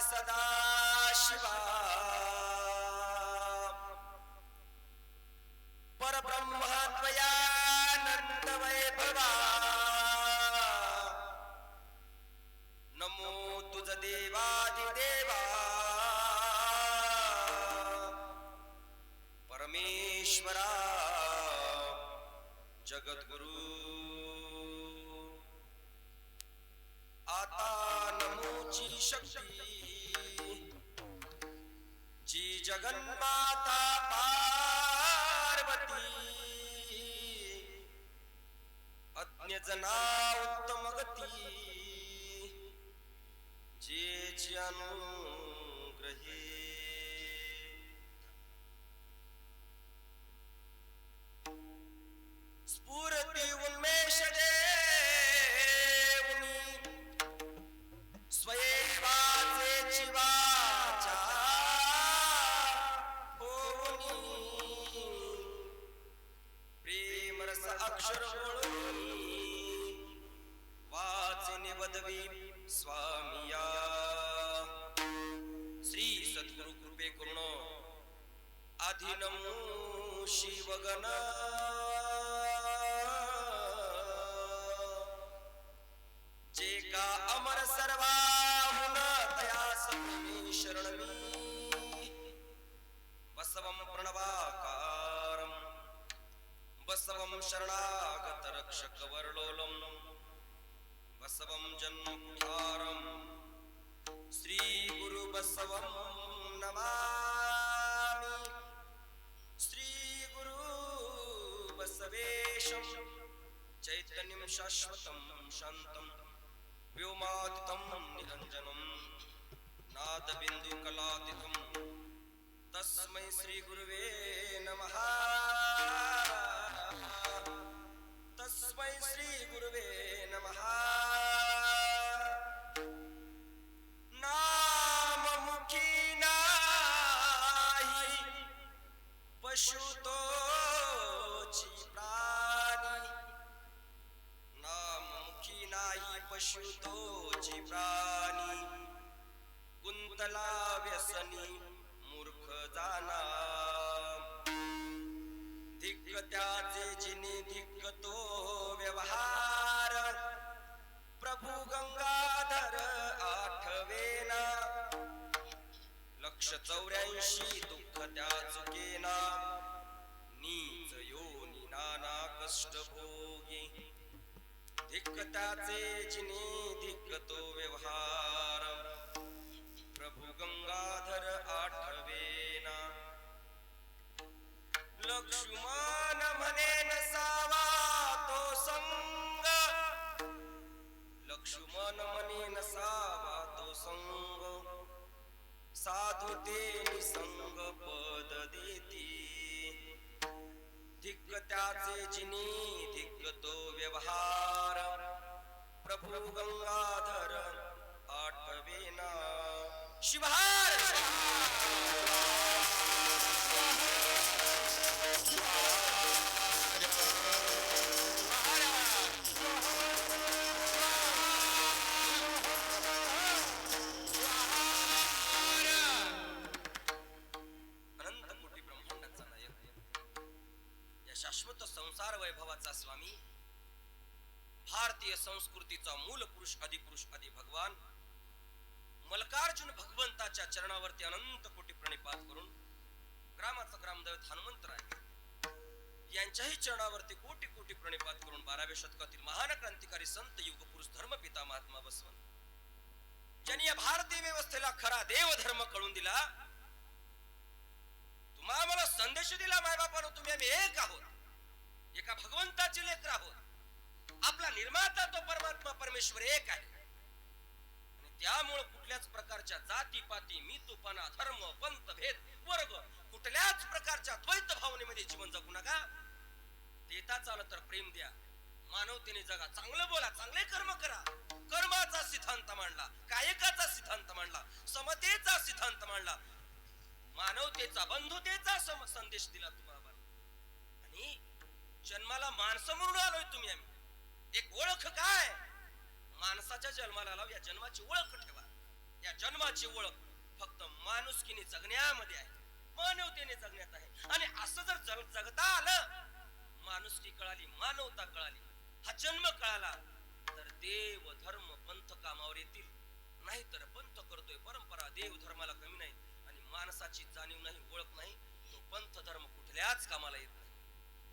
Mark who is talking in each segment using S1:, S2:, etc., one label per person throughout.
S1: सदा शिवा परब्रह्मत्वयानंद वैभवा नमो तुझ देवादिदेवा परमेश्वरा जगद्गुरु आता नमोची शक्ती जी जगन्माता पार्वती अज्ञजना उत्तम गती जेची अनुग्रही स्फूर्ती उन्मेष देऊनी स्वयंवाचे वाचा होऊनी प्रेमरस अक्षर बोलूनी वाचने वदवी स्वामिया श्री सद्गुरु कृपे करुण आधीनमो शिवगण जे का अमर सर्वाहुन तया समी शरणमी बसवं प्रणवाकारं बसवं शरणागत रक्षक वरलोलं बसवं जन्मकुठारं श्री गुरु बसवं नमामि श्री गुरु बसवेशं चैतन्यं शाश्वतं शान्तं व्योमातीतं निरञ्जनं नादबिन्दुकलातीतं तस्मै श्री गुरुवे नमः तस्मै श्री गुरुवे नमः नाममुखी नाही पशुतोची प्राणी नाममुखी नाही पशुतोची प्राणी कुंतला व्यसनी मूर्ख जाना धिक्क त्याचे जिने धिक्क तो व्यवहार प्रभू गंगाधर आठवेना 184 दुःख त्या चुकेना नीच योनी नाना कष्ट भोगी धिक्क त्याचे जिने धिक्क तो व्यवहार प्रभू गंगाधर आठवेना लक्ष्मण म्हणे नसावा तो संग लक्ष्मण म्हणे नसावा तो संग साधू ते निसंग पद देती धिक्क त्याचे जिनी धिक्क तो व्यवहार प्रभू गंगाधर आठवेना शिवहार शाश्वत संसार वैभवाचा स्वामी भारतीय संस्कृतीचा मूल पुरुष आदिपुरुष आदि भगवान मल्लिकार्जुन भगवंताच्या चरणावरती अनंत कोटी प्रणिपात करून ग्रामाचा ग्रामदैवत हनुमंतराय यांच्याही चरणावरती कोटी कोटी प्रणिपात करून 12व्या शतकातील महान क्रांतिकारी संत युगपुरुष धर्मपिता महात्मा बसवंत ज्यांनी या भारतीय व्यवस्थेला खरा देव धर्म कळून दिला तुम्हा मला संदेश दिला मायबापानो तुम्ही आम्ही एक आहोत एका भगवंताचे लेकर आहोत आपला निर्माता तो परमात्मा परमेश्वर एक आहे आणि त्यामुळे कुठल्याच प्रकारच्या जाती पाती मितूपणा धर्म पंथ भेद वर्ग कुठल्याच प्रकारच्या द्वैत भावनेमध्ये जीवन जगू नका देता चाल तर प्रेम द्या मानवतेने जगा चांगलं बोला चांगले कर्म करा कर्माचा सिद्धांत मांडला कायकाचा सिद्धांत मांडला समतेचा सिद्धांत मांडला मानवतेचा बंधुतेचा संदेश दिला तुम्हाला आणि जन्माला माणसं म्हणून आलोय तुम्ही आम्ही एक ओळख काय माणसाच्या जन्माला आलो या जन्माची ओळख ठेवा या जन्माची ओळख फक्त माणुसकीने जगण्यामध्ये आहे, मानवतेने जगण्यात आहे. आणि असं जर जगता आलं, माणुसकी कळाली, मानवता कळाली, हा जन्म कळाला, तर देव धर्म पंथ कामावर येतील. नाहीतर पंथ करतोय परंपरा, देव धर्माला कमी नाही, आणि माणसाची जाणीव नाही, ओळख नाही, तो पंथ धर्म कुठल्याच कामाला येत नाही.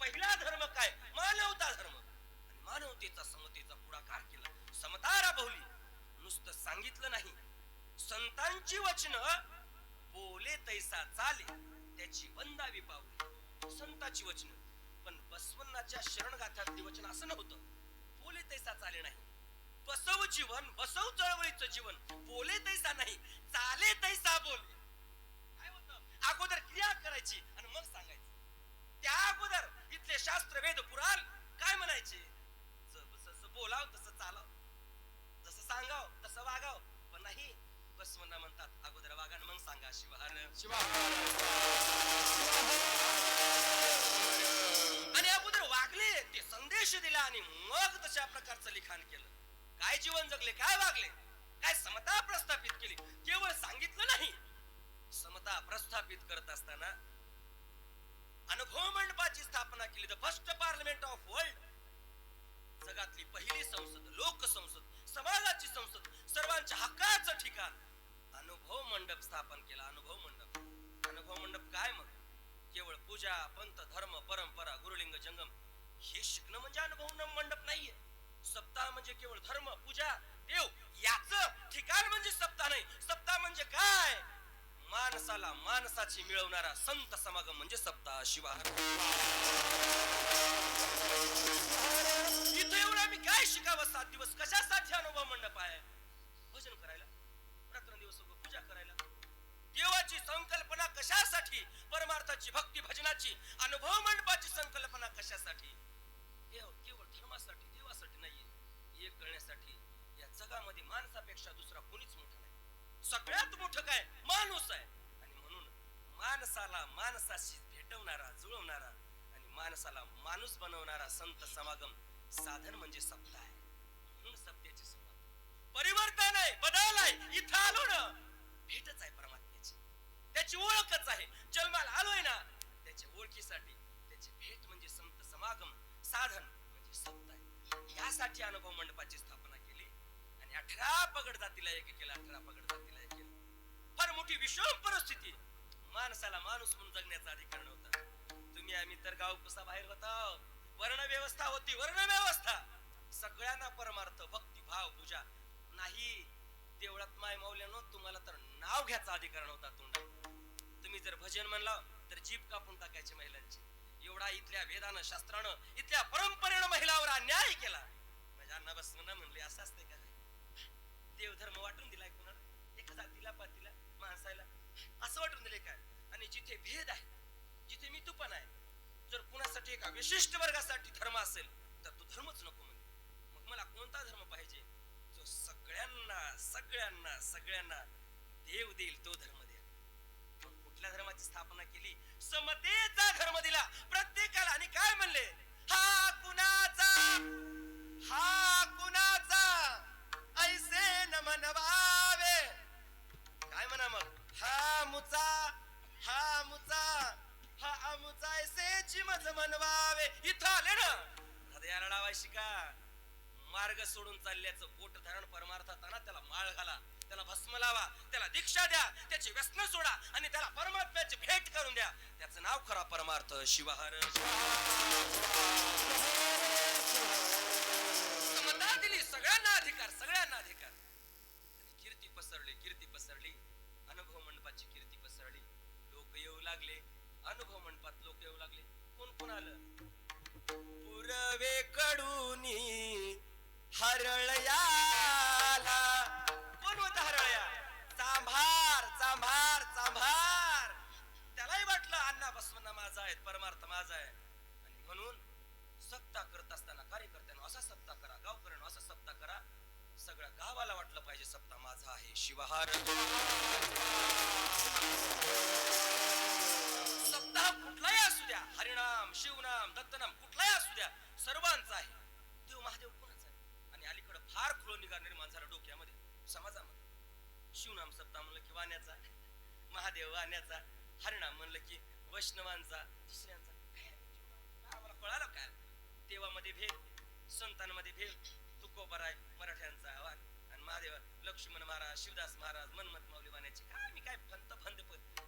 S1: पहिला धर्म काय? मानवता धर्म. आणि मानवतेचा समतेचा पुढाकार केला, समता राबवली. नुसतं सांगितलं नाही, संतांची वचन बोले तैसा चाले, त्याची वंदावी पावले. संतांची वचन, पण बसवण्णाच्या शरणगाथातली वचन असं नव्हतं. बोले तैसा चाले नाही. बसव जीवन, बसव चळवळीचं जीवन बोले तैसा नाही, चाले तैसा बोले. काय होतं? अगोदर क्रिया करायची आणि मग सांगायचं. त्या अगोदर इथले शास्त्र वेद पुराण काय म्हणायचे? जसं बोलाव तसं चालाव, जसं सांगाव तसं वागाव. पण नाही, बसवण्णा म्हणतात अगोदर वागा मग सांगा. शिवहार आणि अगोदर वागले, ते संदेश दिला, आणि मग तशा प्रकारचं लिखाण केलं. काय जीवन जगले, काय वागले, काय समता प्रस्थापित केली. केवळ सांगितलं नाही, समता प्रस्थापित करत असताना अनुभव मंडपाची स्थापना केली. The first parliament of world, जगातली पहिली संसद, लोकसंसद, समाजाची संसद, सर्वांच्या हक्काचं ठिकाण, अनुभव मंडप स्थापन केला. अनुभव मंडप. अनुभव मंडप काय? मग केवळ पूजा, पंथ, धर्म, परंपरा, गुरुलिंग, जंगम हे शिकणं म्हणजे अनुभव मंडप नाहीये. सप्ताह म्हणजे केवळ धर्म, पूजा, देव याचं ठिकाण म्हणजे सप्ताह नाही. सप्ताह म्हणजे काय? माणसाला माणसाची मिळवणारा संत समागम म्हणजे सप्ताह. शिवार इथे येऊन आम्ही काय शिकावं? 7 दिवस कशासाठी अनुभव मंडप आहे? भजन करायला, रात्रंदिवस पूजा करायला. देवाची संकल्पना कशासाठी? परमार्थाची, भक्ती, भजनाची. अनुभव मंडपाची संकल्पना कशासाठी? केवळ धर्मासाठी, देवासाठी नाहीये. एक कळण्यासाठी, या जगामध्ये माणसापेक्षा दुसरा कोणीच मोठा नाही. सगळ्यात मोठं काय? माणूस आहे. आणि म्हणून माणसाला माणसाशी भेटवणारा, जुळवणारा आणि माणसाला माणूस बनवणारा संत समागम साधन म्हणजे सप्ताह आहे. म्हणून सप्त्याची सुरुवात परिवर्तन आहे, बदल आहे. इथं आलो ना, भेटच आहे परमात्म्याची, त्याची ओळखच आहे. जन्माला आलोय ना, त्याच्या ओळखीसाठी, त्याची भेट म्हणजे संत समागम, साधन म्हणजे सप्ताह. यासाठी अनुभव मंडपाची स्थापना केली. आणि 18 पगड जातीला एक केलं. 18 पगड जातीला एक केलं. फार मोठी विषम परिस्थिती. माणसाला माणूस म्हणून जगण्याचा अधिकार नव्हता. तुम्ही आम्ही तर गाव कुसा बाहेर होता. वर्ण व्यवस्था होती, वर्ण व्यवस्था. सगळ्यांना परमार्थ, भक्ती, भाव, पूजा नाही. देवळात माय मावल्यानो तुम्हाला तर नाव घ्यायचा अधिकार नव्हता तोंडात. तुम्ही जर भजन म्हणला तर जीभ कापून टाकायची महिलांची. एवढा इथल्या वेदानं, शास्त्रानं, इथल्या परंपरेनं महिलावर अन्याय केला. माझ्या अण्णा बसवण्णा म्हणले असं असते का? देवधर्म वाटून दिलाय कुणाला? एका जातीला, पातीला, माणसाला असं वाटून दिले काय? आणि जिथे भेद आहे, जिथे मितूपण आहे, जर कुणासाठी एका विशिष्ट वर्गासाठी धर्म असेल तर तो धर्मच नको म्हणजे. मग मला कोणता धर्म पाहिजे? जो सगळ्यांना सगळ्यांना सगळ्यांना देव देईल तो धर्म द्या. कुठल्या धर्माची स्थापना केली? समतेचा धर्म दिला प्रत्येकाला. आणि काय म्हणले? हा कुणाचा, हा कुणाचा ऐसे न म्हणवावे. काय म्हणा मग? हा मुचा, हा मुचा, हा अमुचा ऐसेची मज म्हणवावे. इथं आले ना, हृदयाला लावायची का? मार्ग सोडून चालल्याचं पोट धारण परमार्थात आणा, त्याला माळ घाला, त्याला भस्म लावा, त्याला दीक्षा द्या, त्याची व्यसन सोडा आणि त्याला परमात्म्याची भेट करून द्या. त्याचं नाव खरा परमार्थ. शिवहार समता दिली, सगळ्यांना अधिकार, सगळ्यांना अधिकार. आणि कीर्ती पसरली, कीर्ती पसरली. अनुभव मंडपाची कीर्ती पसरली. लोक येऊ लागले, अनुभव मंडपात लोक येऊ लागले. कोण कोण आलं? पूर्वे कडूनी हरळयाला. कोण होता हरळया? चांभार, चांभार, चांभार. त्यालाही वाटलं अण्णा बसवण्णा माझा आहे, परमार्थ माझा आहे. आणि म्हणून सप्ताह करत असताना कार्यकर्त्यांना असा सप्ताह करा, गावकऱ्यांना असा सप्ताह करा, सगळ्या गावाला वाटलं पाहिजे सप्ताह माझा आहे. शिवहार सप्ताह कुठलाही असू द्या, हरिनाम, शिवनाम, दत्तनाम कुठलाही असू द्या, सर्वांचा आहे. देव महादेव कोणाचा आहे? आणि अलीकडे फार खुळनिगा निर्माण झाला डोक्यामध्ये, समाजामध्ये. महादेव वाण्याचा, हरिनाम म्हणलं की वैष्णवांचा, दुसऱ्यांचा आम्हाला कळालं काय? देवामध्ये भेद, संतांमध्ये भेद, तुकोबाराय मराठ्यांचा आवाज आणि महादेव लक्ष्मण महाराज, शिवदास महाराज, मनमत माऊली वाण्याचे काय मी काय फंत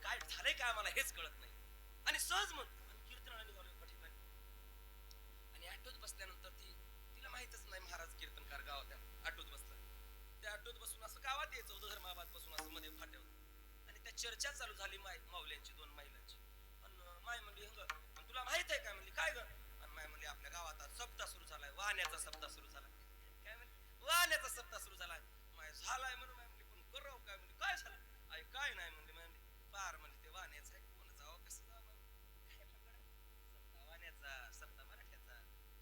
S1: काय झालंय काय आम्हाला हेच कळत नाही. आणि सहज म्हणून कीर्तनाला निघालो एका ठिकाणी आणि ऑटोत बसल्यानंतर तिला माहितच नाही महाराज कीर्तनकार गावात ऑटोत बसला. त्या ऑटोत बसून असं गावात यायचं होतं धर्माबाद पासून असं मध्ये फाट्यावर आणि त्या चर्चा चालू झाली माऊल्यांची, दोन महिलांची. आणि माय म्हणली हंग तुला माहित आहे काय? म्हणली काय ग? आणि माय म्हणली आपल्या गावात आज सप्ताह सुरू झालाय, वाहण्याचा सप्ताह सुरू झालाय. काय म्हणली? वाहण्याचा सप्ताह सुरू झालाय. माय झालाय म्हणून माय म्हणली पण करावं काय? म्हणली काय झालं? आई काय नाही म्हणली. माय म्हणली पार म्हणली ते वाहण्याचं आहे, कोण जावं कसं जावं? काय सप्ताह वाहण्याचा, सप्ताह मराठ्याचा.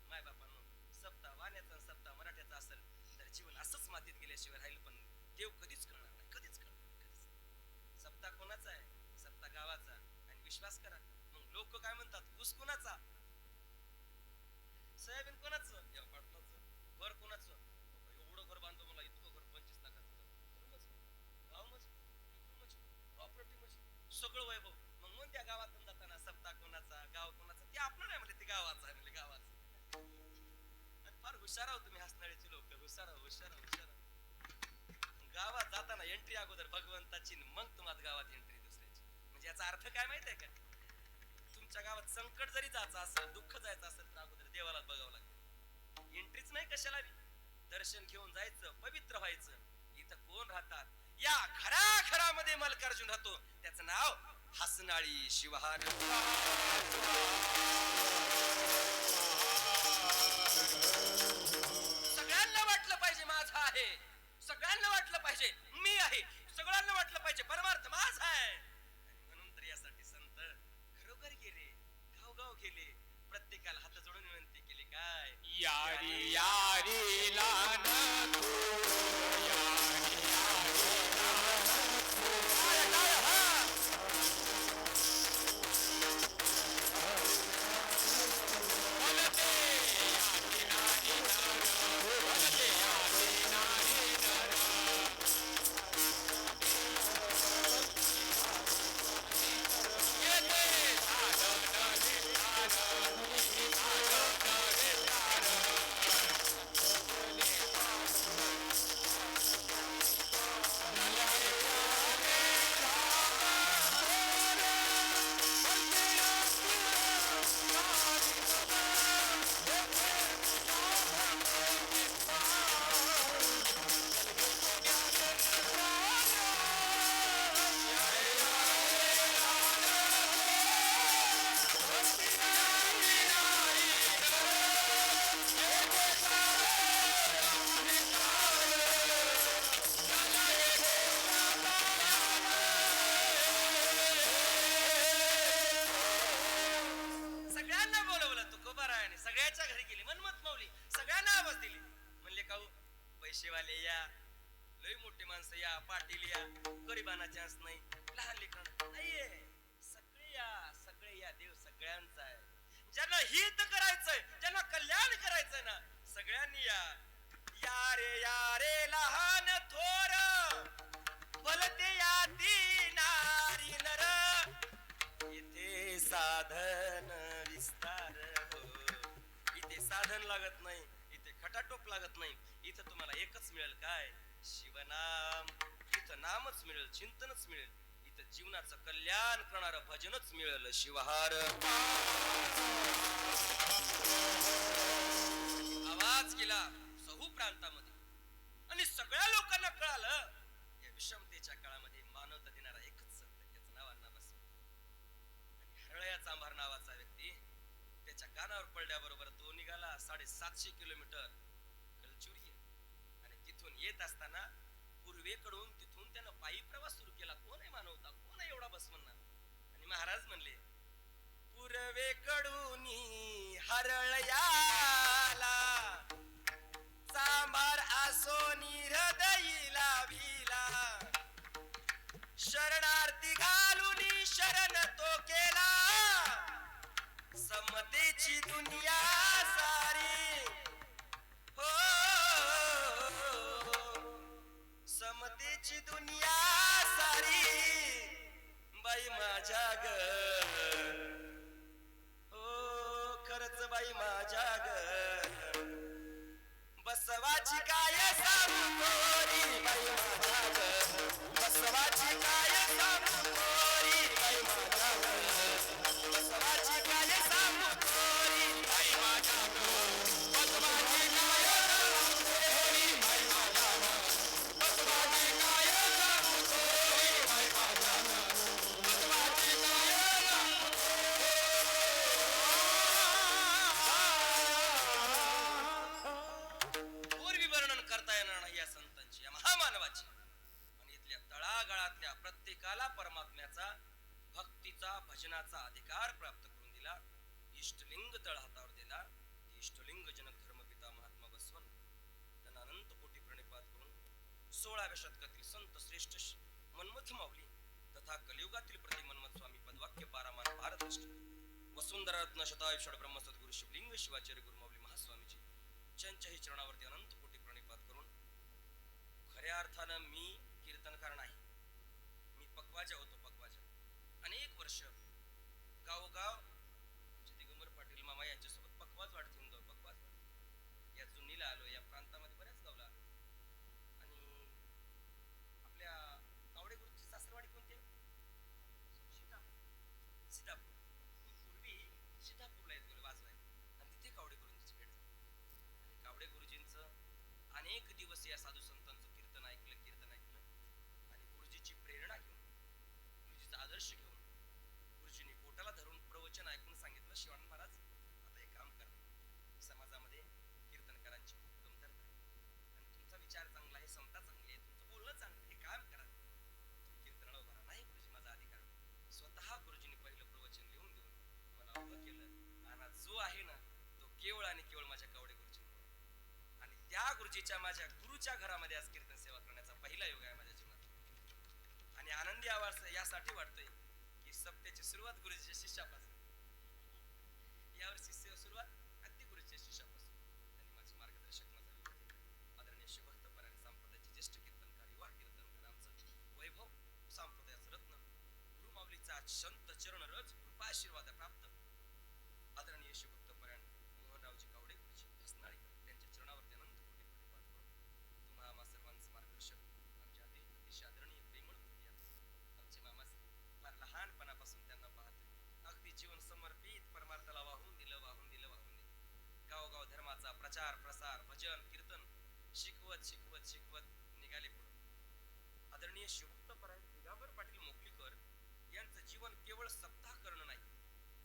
S1: माय बापांनो सप्ताह वाहण्याचा, सप्ताह मराठ्याचा असेल तर जीवन असंच मातीत गेल्याशिवाय राहील, पण देव कधीच कळणार नाही, कधीच कळणार नाही, कधीच. सप्ताह कोणाचा आहे? सप्ताह गावाचा. आणि विश्वास करा मग लोक काय म्हणतात, ऊस कोणाचा, सोयाबीन कोणाचं, घर कोणाचं? एवढं घर बांधतो मला, इतकं घर 25 लाखाचं गाव मज प्रॉपर्टी मज सगळं वैभव. मग त्या गावातून जाताना सप्ताह कोणाचा, गाव कोणाचा, ते आपलं नाही म्हणले, ते गावाचं आहे म्हणले, गावाचं. आणि फार हुशार आहोत तुम्ही हसणाऱ्याची लोक, हुशार हुशार. गावात जाताना एंट्री अगोदर भगवंताची, मग तुम्हाला गावात एंट्री दुसऱ्याची. म्हणजे याचा अर्थ काय माहित आहे का? तुमच्या गावात संकट जरी जायचं असेल, दुःख जायचं असेल तर अगोदर देवाला बघावं लागतं. एंट्रीच नाही कशाला बी, दर्शन घेऊन जायचं, पवित्र व्हायचं. इथं कोण राहतात? या घरामध्ये मल्लिकार्जुन राहतो, त्याचं नाव हसनाळी शिवहार. सगळ्यांना वाटलं पाहिजे माझा आहे, सगळ्यांना वाटलं पाहिजे मी आहे, सगळ्यांना वाटलं पाहिजे परमार्थ माझा आहे. म्हणून तर यासाठी संत घरोघर गेले, गावगाव गेले, प्रत्येकाला हात जोडून विनंती केली, काय
S2: यारी यारी लान
S1: सगळ्याच्या घरी गेली, मनमत माऊली सगळ्यांना आवाज दिली. म्हणले का पैसेवाले या, लय मोठे माणसं या, पाटील या, गरिबांना चान्स नाही, लहान लेकरांना नाहीये, सगळे या, देव सगळ्यांचा आहे. ज्यांना हित करायचंय, ज्यांना कल्याण करायचंय ना, सगळ्यांनी या. या रे लहान थोर, भलते या नारी नर, इथे साधन विस्तार हो. इथे साधन लागत नाही, इथे खटाटोप लागत नाही, इथं तुम्हाला एकच मिळेल, काय शिवनाम. इथं नामच मिळेल, चिंतनच मिळेल, इथं जीवनाचं कल्याण करणारं भजनच मिळेल, शिवहार. आवाज गेला सहू प्रांतामध्ये आणि सगळ्या लोकांना कळालं, या विषमतेच्या काळामध्ये मानवता देणारा एकच संत, त्याचं नाव अण्णा बसव. आणि हरळया चांभार नावाचा व्यक्ती त्याच्या कानावर पडल्याबरोबर तो निघाला 750 किलोमीटर कलचुरी, आणि तिथून येत असताना पूर्वेकडून तिथून त्यानं पायी प्रवास सुरू केला. कोण आहे मानवता, कोण आहे एवढा बस म्हणणार? आणि महाराज म्हणले, पूर्वेकडून हरळयाला चांभार आसो हृदयीला भिला, शरणार्थी घालून शरण तो केला, समतेची दुनिया सारी हो, समतेची दुनिया सारी बाई माझ्या ग, हो खरंच बाई माझ्या ग, बसवाची काय सांगू थोरी बाई माझ्या ग, बसवाची काय सांगू थोरी बाई माझ्या ग, बसवाची काय सांगू थोरी बाई माझ्या ग, बसवाची काय सांगू थोरी बाई माझ्या ग, बसवाची काय सांगू थोरी बाई माझ्या ग, बसवाची काय सांगू पूर्वी वर्णन करता येणार नाही या संतांची, या महामानवाची. आणि इथल्या तळागाळातल्या प्रत्येकाला परमात्म्याचा भक्तीचा भजनाचा अधिकार प्राप्त करून दिला. इष्टलिंग तळ हातावर दिला. इष्टलिंग जनक धर्मपिता महात्मा बसवन त्यांना अनंत कोटी प्रणिपात करून 16व्या शतकातील संत श्रेष्ठ मनमथी माऊली तथा कलियुगातील प्रति मनमथ स्वामी पदवाक्य पारामान भारतष्ट वसुंधरा रत्न शतायुषड ब्रह्म सद्गुरु शिवलिंग शिवाचार्य गुरु माऊली महास्वामीजी त्यांच्याही चरणावरती अनंत कोटी प्रणिपात करून खऱ्या अर्थानं मी कीर्तनकार नाही, मी पकवाजा होतो. पकवाजा अनेक वर्ष गावोगाव दिगंबर पाटील मामा यांच्यासोबत पकवाज वाट घेऊन जाऊ. पकवाज वाट या जुनीला आलो, या प्रांतामध्ये बऱ्याच गावला आलो. आणि आपल्या कावडे गुरुची सासरवाडी कोणती? सीतापूर. पूर्वी सीतापूरला येत गेलो वाजवायला आणि तिथे कावडे गुरुजींची भेट झाली. आणि कावडे गुरुजींचं अनेक दिवस या साधू संतांचं कीर्तन ऐकलं आणि गुरुजीची प्रेरणा घेऊन, गुरुजीचा आदर्श घेऊन गुरुजींनी पोटाला धरून प्रवचन ऐकून सांगितलं, शिवानंद महाराज आता एक काम करा, समाजामध्ये कीर्तनकारांची खूप कमतरता आहे आणि तुमचा विचार चांगला आहे, समता चांगली आहे, तुमचं बोलणं चांगलं आहे, हे काम करा, कीर्तनाला उभा राहा. नाही गुरुजी माझा अधिकार. स्वतः गुरुजींनी पहिलं प्रवचन लिहून देऊन मला उभं केलं. आणि जो आहे ना तो केवळ आणि केवळ माझ्या कावडे गुरुजींमुळे. आणि त्या गुरुजीच्या माझ्या गुरुच्या घरामध्ये आज कीर्तन सेवा करण्याचा पहिला योग आहे माझ्या जीवनात. आणि आनंदी आवाज यासाठी वाटतोय की सप्त्याची सुरुवात गुरुजीच्या शिष्यापासून, यावर्षी सुरुवात अगदी गुरुजीच्या शिष्यापासून. आणि माझे मार्गदर्शक माझा आदरणीय शिवभक्त परायण संप्रदायाचे ज्येष्ठ कीर्तनकार, युवा कीर्तनकार, आमचं वैभव संप्रदायाचं रत्न गुरु माऊलीचा संत चरण रज कृपा आशीर्वाद प्राप्त आदरणीय शिवभक्त परायण मोहनरावजी कावडे गुरुजी हसनाळीकर त्यांच्या चरणावरती अनंत कोटी प्रणिपात करून तुम्हा आम्हा सर्वांचं मार्गदर्शक आमच्या अतिशय आदरणीय प्रेमळ गुरुजी आमचे मामा फार लहानपणापासून त्यांना पाहतोय. अगदी जीवन समर्पित परमार्थाला वाहून दिलं. गावोगाव धर्माचा प्रचार प्रसार भजन कीर्तन शिकवत निघाले पुढे. आदरणीय शिवभक्त परायण दिगंबर पाटील मोकलीकर यांचं जीवन केवळ सप्ताह करणं नाही,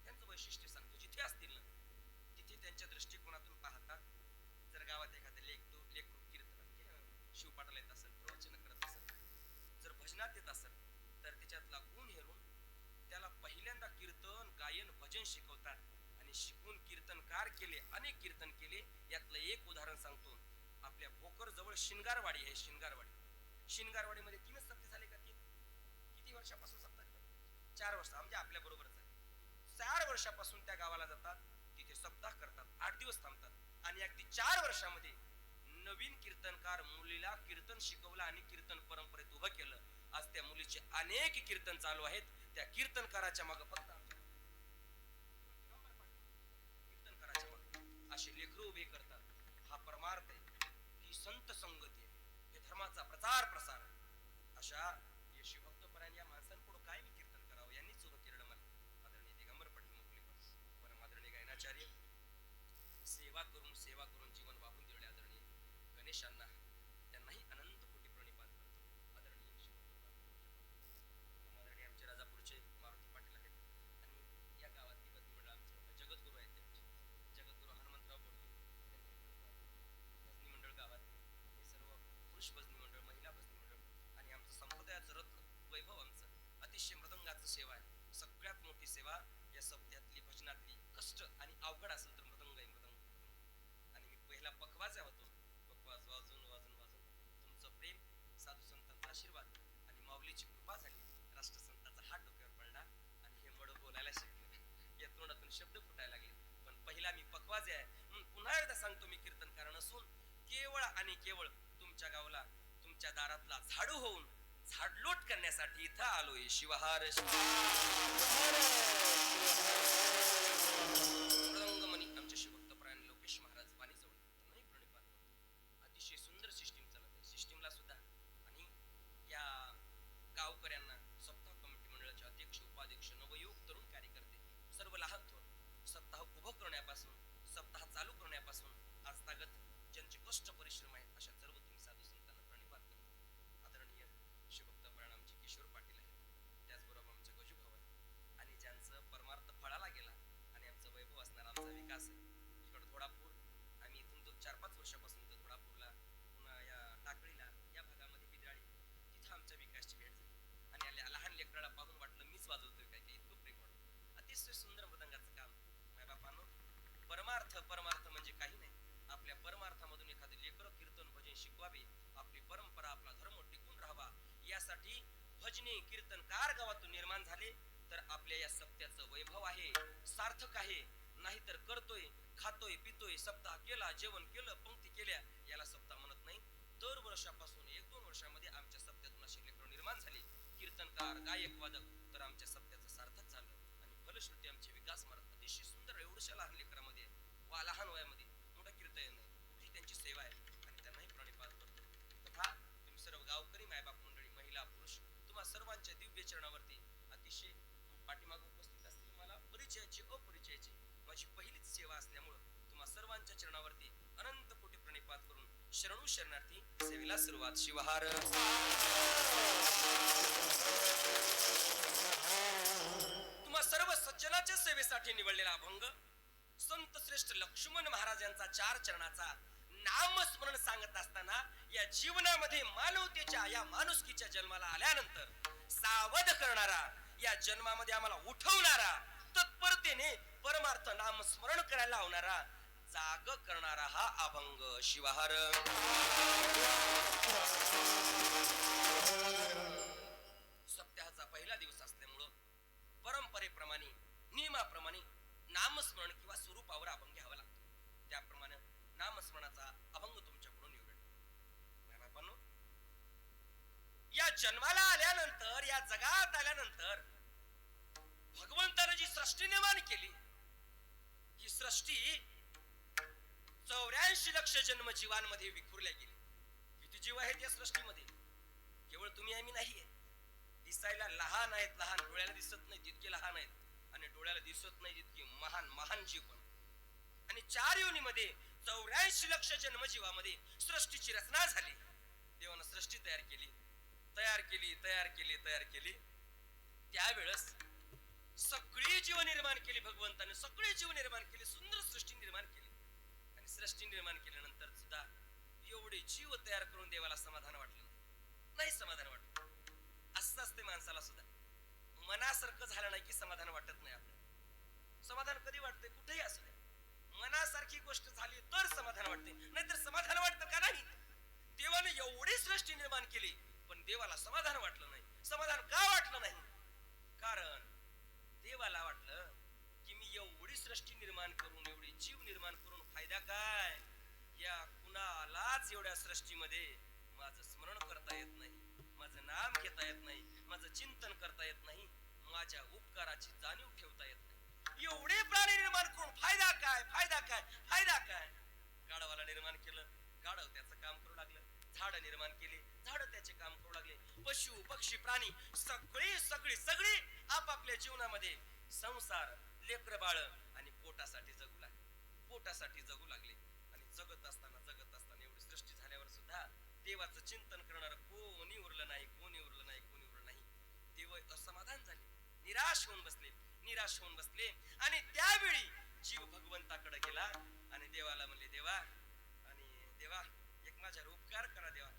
S1: त्यांचं वैशिष्ट्य सांगतो. जिथे असतील ना तिथे त्यांच्या दृष्टिकोनातून पाहता जर गावात एखादं लेकरू कीर्तन शिवपाठाला येत असेल, प्रवचन करत असेल, जर भजनात येत असेल तर त्याच्यातला गुण हेरून त्याला पहिल्यांदा कीर्तन गायन भजन शिकवतात. आणि शिकून कीर्तनकार केले, अनेक कीर्तन केले. यातलं एक उदाहरण सांगतो. आपल्या भोकर जवळ शिनगारवाडी आहे. शिनगारवाडीमध्ये 3च सप्ते झाले का? किती वर्षापासून सप्ताह? 4 वर्ष. म्हणजे आपल्या बरोबरच आहे. 4 वर्षापासून त्या गावाला जातात, तिथे सप्ताह करतात, 8 दिवस थांबतात. आणि अगदी 4 वर्षामध्ये नवीन कीर्तनकार मुलीला कीर्तन शिकवलं आणि कीर्तन परंपरेत उभं केलं. आज त्या मुलीचे अनेक कीर्तन चालू आहेत. त्या कीर्तनकाराच्या मागे फक्त कीर्तनकाराच्या मागे असे लेकरू उभे करतात. हा परमार्थ आहे, ही संत संगती आहे, हे धर्माचा प्रचार प्रसार आहे. अशा शिवभक्त परायण या माणसांपुढे काय मी कीर्तन करावं? यांनीच उभं केलं मला. आदरणीय दिगंबर पाटील मोकलीकर परम आदरणीय गायनाचार्य, सेवा करून जीवन वाहून दिले आदरणीय गणेशांना, त्यांनाही अनंत कोटी प्रणिपात करतो. आदरणीय आदरणीय आमचे राजापूरचे मारुती पाटील आहेत आणि या गावातली भजनी मंडळ आमचे जगद्गुरू आहेत. त्यांचे जगद्गुरू हनुमंतराव बोलले भजनी मंडळ गावात हे सर्व पुरुष भजनी मंडळ, महिला भजनी मंडळ आणि आमचं संप्रदायाचं रत्न वैभव आमचं अतिशय मृदंगाचं सेवा आहे. सगळ्यात मोठी सेवा या सप्त्यातली भजनातली. कष्ट आणि अवघड असेल तर मृदंग आहे, मृदंग. आणि मी पहिला पकवाजा होतो. पकवाज वाजून तुमचं प्रेम, साधू संतांचा आशीर्वाद आणि माऊलीची कृपा झाली. राष्ट्रसंतांचा हात डोक्यावर पडला आणि हे मड बोलायला शिकले. या तोंडातून शब्द फुटायला लागले. पण पहिला मी पकवाजे आहे म्हणून पुन्हा एकदा सांगतो, मी कीर्तनकार नसून केवळ आणि केवळ तुमच्या गावाला तुमच्या दारातला झाडू होऊन झाडलोट करण्याचा करण्यासाठी इथं आलोय शिवहार मृदंगमणी आमचे शिवभक्त प्राण लोकेश महाराज पाणी जवळ नाही प्रणिपात करतो. अतिशय सुंदर सिस्टीम चालत आहे सिस्टीमला सुद्धा. आणि या गावकऱ्यांना सप्ताह कमिटी मंडळाचे अध्यक्ष उपाध्यक्ष नवयुवक तरुण कार्यकर्ते सर्व लहान थोर सप्ताह उभं करण्यापासून सप्ताह चालू करण्यापासून आजतागत ज्यांचे कष्ट परिश्रम आहेत अशा सर्व तुम्ही साधू संतांना प्रणिपात करतो. आदरणीय शिवभक्त प्राण आमचे किशोर पाटील आहेत, त्याचबरोबर आमचे गजूभाऊ आहेत आणि ज्यांचं परमार्थ फळाला गेला आणि आमचं वैभव असणार आमचा विकास आहे. इकडं थोडापूर आम्ही इथून 4-5 वर्षापासून तर थोडापूरला पुन्हा या टाकळीला या भागामध्ये बिद्राळी तिथं आमच्या विकासची भेट झाली आणि आल्या लहान लेकराला पाहून वाटलं मीच वाजवतोय काय काय इतकं प्रेम वाटतं. अतिशय सुंदर मृदंगाचं काम. माय बापांनो परमार्थ परमार्थ म्हणजे काही नाही. आपल्या परमार्थामधून एखादे लेकर कीर्तन भजन शिकवावे, आपली परंपरा आपला धर्म टिकून राहावा यासाठी भजने कीर्तनकार गावातून निर्माण झाले तर आपल्या या सप्त्याचं वैभव आहे सार्थक आहे. नाहीतर करतोय खातोय पितोय सप्ताह केला जेवण केलं पंक्ती केल्या याला सप्ताह म्हणत नाही. दर वर्षापासून 1-2 वर्षामध्ये आमच्या सप्त्यातून अशी लेकर निर्माण झाली कीर्तनकार गायक वादक तर आमच्या सप्त्याचं सार्थक झालं आणि फलश्रुती आमचे विकास मार्ग अतिशय सुंदर एवढ्याशा लहान लेकरामध्ये वा लहान वयामध्ये मोठं कीर्तन नाही कुठली त्यांची सेवा आहे आणि त्यांनाही प्रणिपात करतो. तथा तुम्ही सर्व गावकरी मायबाप मंडळी महिला पुरुष तुम्हा सर्वांच्या दिव्य चरणावरती अतिशय पाठीमाग उपस्थित असतील मला परिचयाची अपरिचयाची माझी पहिलीच सेवा असल्यामुळं तुम्हा सर्वांच्या चरणावरती अनंत कोटी प्रणिपात करून शरणू शरणार्थी सेवेला सुरुवात शिवहार. तुम्हा सर्व सज्जनाच्या सेवेसाठी निवडलेला अभंग संत श्रेष्ठ लक्ष्मण महाराजांचा 4 चरणाचा नामस्मरण सांगत असताना या जीवनामध्ये मानवतेच्या या माणुसकीच्या जन्माला आल्यानंतर सावध करणारा या जन्मामध्ये आम्हाला उठवणारा तत्परतेने परमार्थ नामस्मरण करायला लावणारा जाग करणारा हा अभंग शिवहार. सप्ताहाचा पहिला दिवस असल्यामुळं परंपरेप्रमाणे नियमाप्रमाणे नामस्मरण किंवा स्वरूपावर अभंग घ्यावा लागतो. त्याप्रमाणे नामस्मरणाचा अभंग तुमच्याकडून निवडला. बापांनो या जन्माला आल्यानंतर या जगात आल्यानंतर भगवंताने जी सृष्टी निर्माण केली ही सृष्टी 84 लक्ष जन्म जीवांमध्ये विखुरल्या गेली. किती जीव आहेत या सृष्टीमध्ये केवळ तुम्ही आम्ही नाहीये. दिसायला लहान आहेत लहान डोळ्याला दिसत नाही तितके लहान आहेत आणि डोळ्याला दिसत नाही तितके महान महान जीव पण. आणि 4 योनीमध्ये 84 लक्ष जन्मजीवामध्ये सृष्टीची रचना झाली. देवानं सृष्टी तयार केली तयार केली तयार केली तयार केली. त्यावेळेस सगळी जीव निर्माण केली भगवंताने सगळी जीव निर्माण केली सुंदर सृष्टी निर्माण केली. आणि सृष्टी निर्माण केल्यानंतर सुद्धा एवढे जीव तयार करून देवाला समाधान वाटलं नाही समाधान वाटलं. असं असते माणसाला सुद्धा मनासारखं झालं नाही की समाधान वाटत नाही. आपल्याला समाधान कधी वाटते कुठेही असू दे मनासारखी गोष्ट झाली तर समाधान वाटते नाहीतर समाधान वाटतं का नाही. देवाने एवढी सृष्टी निर्माण केली पण देवाला समाधान वाटलं नाही. समाधान का वाटलं नाही कारण देवाला वाटलं की मी एवढी सृष्टी निर्माण करून एवढी जीव निर्माण करून फायदा काय. या कुणालाच एवढ्या सृष्टीमध्ये माझं स्मरण करता येत नाही माझं नाम घेता येत नाही माझं चिंतन करता येत नाही माझ्या उपकाराची जाणीव ठेवता येत नाही. एवढे प्राणी निर्माण करून फायदा काय फायदा काय फायदा काय. गाढवाला निर्माण केलं गाढव त्याचं काम करू लागलं. झाड निर्माण केली झाड त्याचे काम करू लागले. पशु पक्षी प्राणी सगळी सगळी सगळी आपापल्या जीवनामध्ये संसार लेकर बाळ आणि पोटासाठी जगू लागले पोटासाठी जगू लागले. आणि जगत असताना एवढी सृष्टी झाल्यावर सुद्धा देवाचं चिंतन करणार कोणी उरलं नाही कोणी उरलं नाही कोणी उरलं नाही. देव असमाधान झाले निराश होऊन बसले आणि त्यावेळी जीव भगवंताकडे गेला आणि देवाला म्हणले देवा आणि देवा एक माझ्यावर उपकार करा देवा.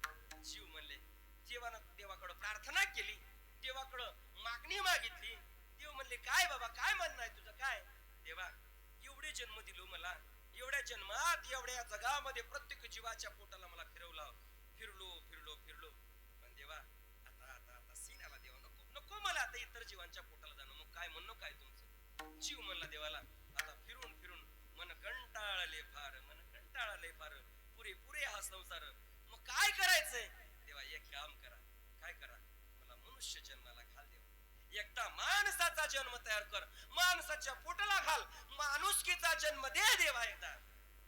S1: जीव म्हणले देवानं देवाकडे प्रार्थना केली देवाकडे मागणी मागितली. देव म्हणले काय बाबा काय म्हणणं आहे तुझं काय. देवा एवढे जन्म दिलो मला एवढ्या जन्मात एवढ्या जगामध्ये प्रत्येक जीवाच्या पोटाला मला फिरवलं फिरलो पण देवा आता आता आता सीन आला देवा नको नको मला आता इतर जीवांच्या पोटाला जाणं. मग काय म्हणणं काय तुमचं. जीव म्हणला देवाला आता फिरून फिरून मन कंटाळले फार पुरे हा संसार मग काय करायचंय. देवा एक काम करा काय करा मला मनुष्य जन्म तयार कर, माणसाच्या पोटाला घाल, माणुसकीचा जन्म दे देवा एकदा.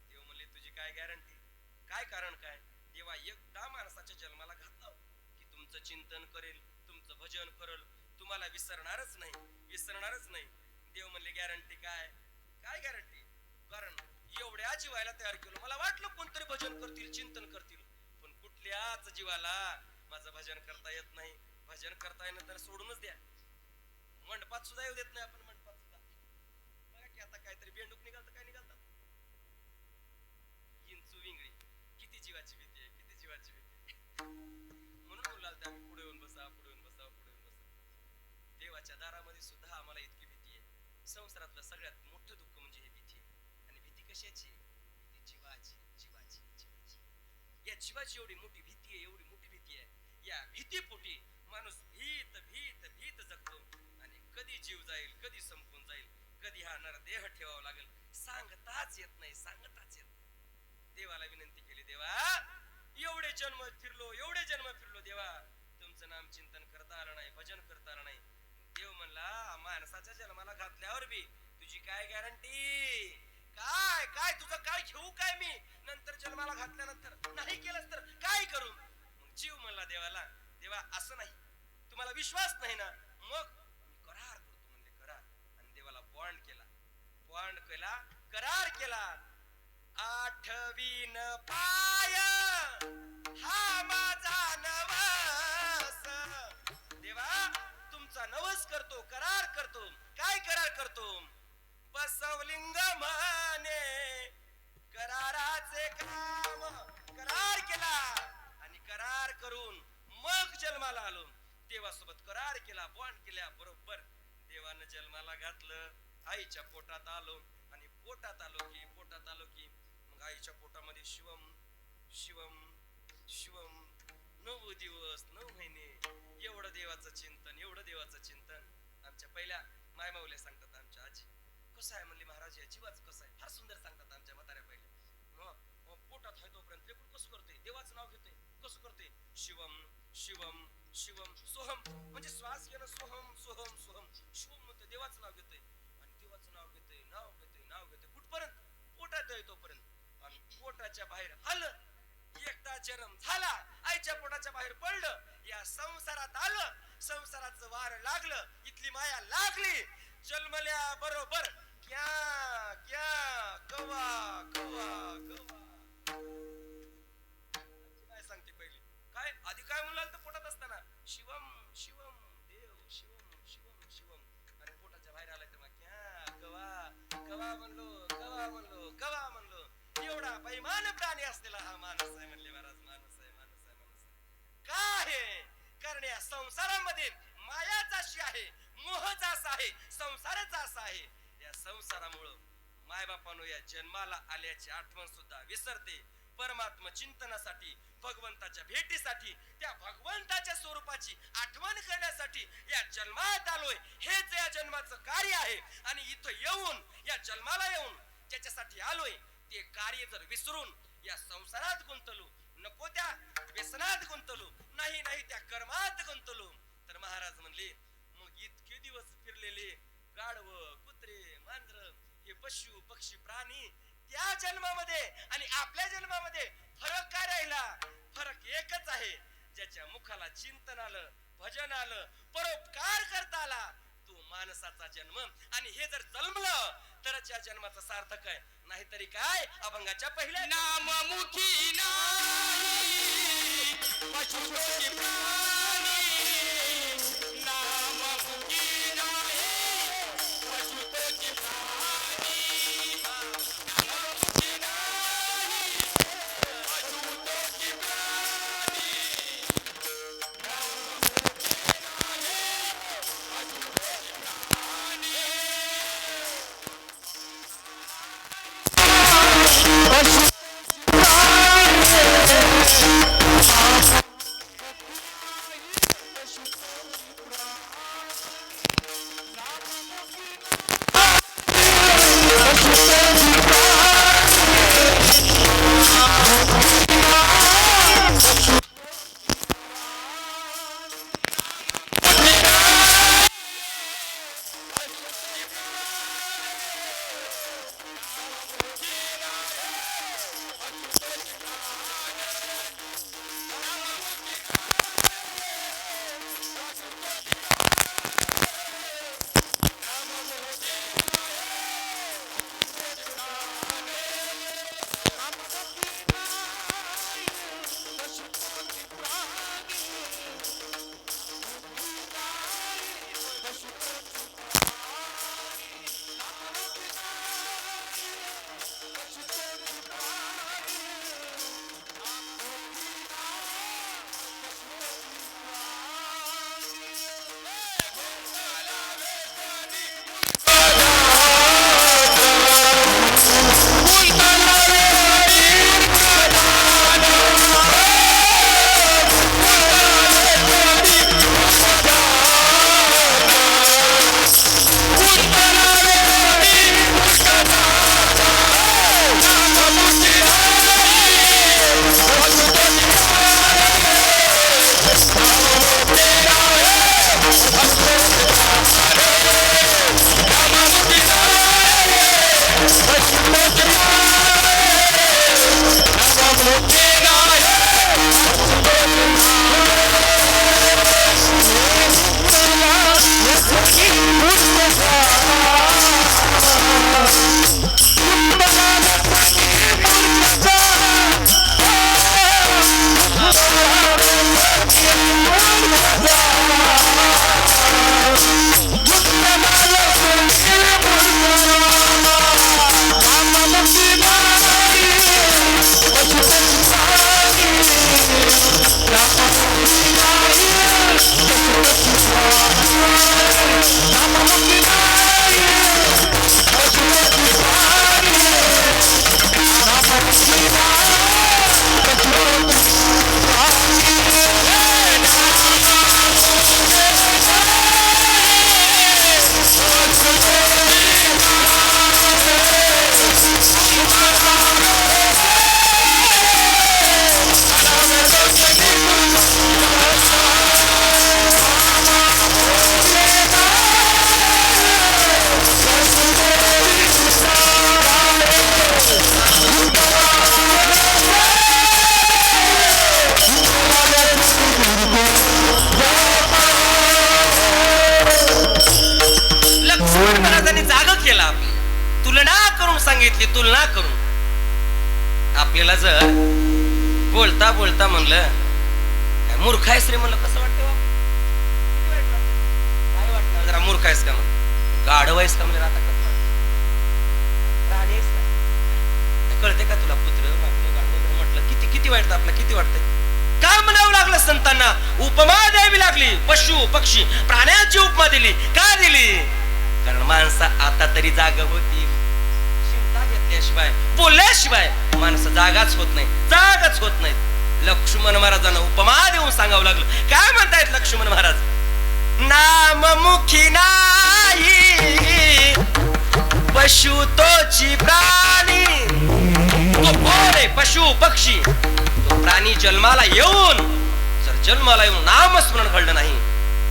S1: देव म्हणले तुझी काय गॅरंटी, काय कारण काय? देवा एकदा माणसाच्या जन्माला घातला की तुमचं चिंतन करेल, तुमचं भजन करेल, तुम्हाला विसरणारच नाही. देव म्हणले गॅरंटी काय? काय गॅरंटी? कारण एवढ्या जीवाला तयार केलं, मला वाटलं कोणतरी भजन करतील, चिंतन करतील, पण कुठल्याच जीवाला माझं भजन करता येत नाही. भजन करता येणं तर सोडूनच द्या, मंडपात सुद्धा येऊ देत नाही आपण. मंडपात सुद्धा बघा की आता काहीतरी बेंडूक निघालतं, काय निघालतात इंचू विंगळी. किती जीवाची भीती आहे, किती जीवाची भीती. म्हणून बोलाल ते आम्ही पुढे येऊन बसा, पुढे येऊन बसा, पुढे येऊन बसा. देवाच्या दारामध्ये सुद्धा आम्हाला इतकी भीती आहे. संसारातलं सगळ्यात मोठं दुःख म्हणजे ही भीती आहे. आणि भीती कशाची? भीती जीवाची. या जीवाची एवढी मोठी भीती आहे, एवढी मोठी भीती आहे. या भीतीपोटी माणूस भीत भीत भीत जगतो. आणि कधी जीव जाईल, कधी संपून जाईल, कधी हा नरदेह ठेवावा लागेल, सांगताच येत नाही. देवाला विनंती केली, देवा एवढे जन्म फिरलो देवा, तुमचं नाम चिंतन करता आलं नाही, भजन करता आलं नाही. देव म्हणला माणसाच्या जन्माला घातल्यावर बी तुझी काय गॅरंटी? काय तुझं काय घेऊ काय मी नंतर जन्माला घातल्यानंतर? नाही केलंस तर काय करू? मग जीव म्हणला देवाला, देवा असं नाही, तुम्हाला विश्वास नाही ना, मग करार करतो म्हणले, करार. आणि देवाला बॉन्ड केला, करार केला. आठवीन पाय हा माझा नवस, देवा तुमचा नवस करतो, करार करतो. काय करार करतो? बसवलिंग म्हणे कराराचे काम. करार केला आणि करार करून मग जन्माला आलो. देवासोबत करार केला, बॉन्ड केल्या बरोबर देवानं जन्माला घातलं. आईच्या पोटात आलो आणि पोटात आलो की मग आईच्या पोटामध्ये शिवम 9 दिवस 9 महिने एवढं देवाचं चिंतन. आमच्या पहिल्या मायमाऊल्या सांगतात, आमच्या आजी कसं आहे म्हणली महाराज, या जीवाचं कसं आहे, फार सुंदर सांगतात आमच्या म्हाताऱ्या पहिल्या. पोटात आहे तोपर्यंत लेकरू कसं करतोय, देवाचं नाव घेतोय, कसं करतोय? शिवम सोहम, म्हणजे श्वास घेणं, सोहम शिवम म्हणतोय, देवाचं नाव घेतोय. आणि देवाचं नाव घेतोय कुठपर्यंत? पोटात आहे तोपर्यंत. आणि पोटाच्या बाहेर आलं, एकदा जन्म झाला, आईच्या पोटाच्या बाहेर पडलं, या संसारात आलं, संसाराचं वार लागलं, इथली माया लागली. जन्मल्या बरोबर क्या कवा काय सांगते पहिली? काय आधी काय म्हणाल तर पोटात असताना शिवम देव शिवम. आणि पोटाच्या बाहेर आला तेव्हा क्या कवा म्हणलो. एवढा बैमान प्राणी असलेला हा माणूस आहे म्हणले महाराज, माणूस आहे. काय आहे? कारण या संसारामध्ये मायाच अशी आहे, मोहच असा आहे, संसारच असा आहे. या संसारामुळं मायबापानो या जन्माला आल्याची आठवण सुद्धा विसरते. परमात्मा चिंतनासाठी, भगवंताच्या भेटीसाठी, त्या भगवंताच्या स्वरूपाची आठवण करण्यासाठी या जन्मात आलोय. हेच या जन्माचं कार्य आहे. आणि इथं येऊन, या जन्माला येऊन ज्याच्यासाठी आलोय ते कार्य जर विसरून या संसारात गुंतलो, नको त्या व्यसनात गुंतलो, नाही त्या कर्मात गुंतलो, तर महाराज म्हणले मग इतके दिवस फिरलेले गाढव, कुत्रे, मांजर, हे पशु पक्षी प्राणी, त्या जन्मामध्ये आणि आपल्या जन्मामध्ये फरक काय राहिला? फरक एकच आहे, ज्याच्या मुखाला चिंतन आलं, भजन आलं, परोपकार करता आला, तो माणसाचा जन्म. आणि हे जर जन्मलं तरच या जन्माचा सार्थक आहे, नाहीतरी काय अभंगाच्या पहिल्या
S2: नाममुखी नाही पशुपक्षी प्राणी, नाममुखी नाही पशुपक्षी प्राणी, नाममुखी नाही पशुपक्षी प्राणी, नाममुखी नाही पशुपक्षी प्राणी.
S1: तुलना करून सांगितली, तुलना करून. आपल्याला जर बोलता बोलता म्हणलं काय मूर्ख आहेस रे म्हणलं, कसं वाटतं बाबा? किती वाईट वाटतं? काय वाटतं जरा मूर्ख आहेस का म्हणलं, गाढव आहेस का म्हणलं, आता कसं वाटतं? प्राणी आहेस का? कळते का तुला? पुत्र म्हटलं किती किती वाटतं आपलं, किती वाटतंय? का म्हणावं लागलं संतांना? उपमा द्यावी लागली. पशु पक्षी प्राण्यांची उपमा दिली. का दिली? कारण माणसं आता तरी जागा होती. चिंता घेतल्याशिवाय, बोलल्याशिवाय माणसं जागाच होत नाही, जागाच होत नाहीत. लक्ष्मण महाराजांना उपमा देऊन सांगावं लागलं. काय म्हणतायत लक्ष्मण महाराज? नाममुखी नाही पशु तोची प्राणी. तो कोण आहे? पशु पक्षी. तो प्राणी जन्माला येऊन, जर जन्माला येऊन नामस्मरण घडलं नाही,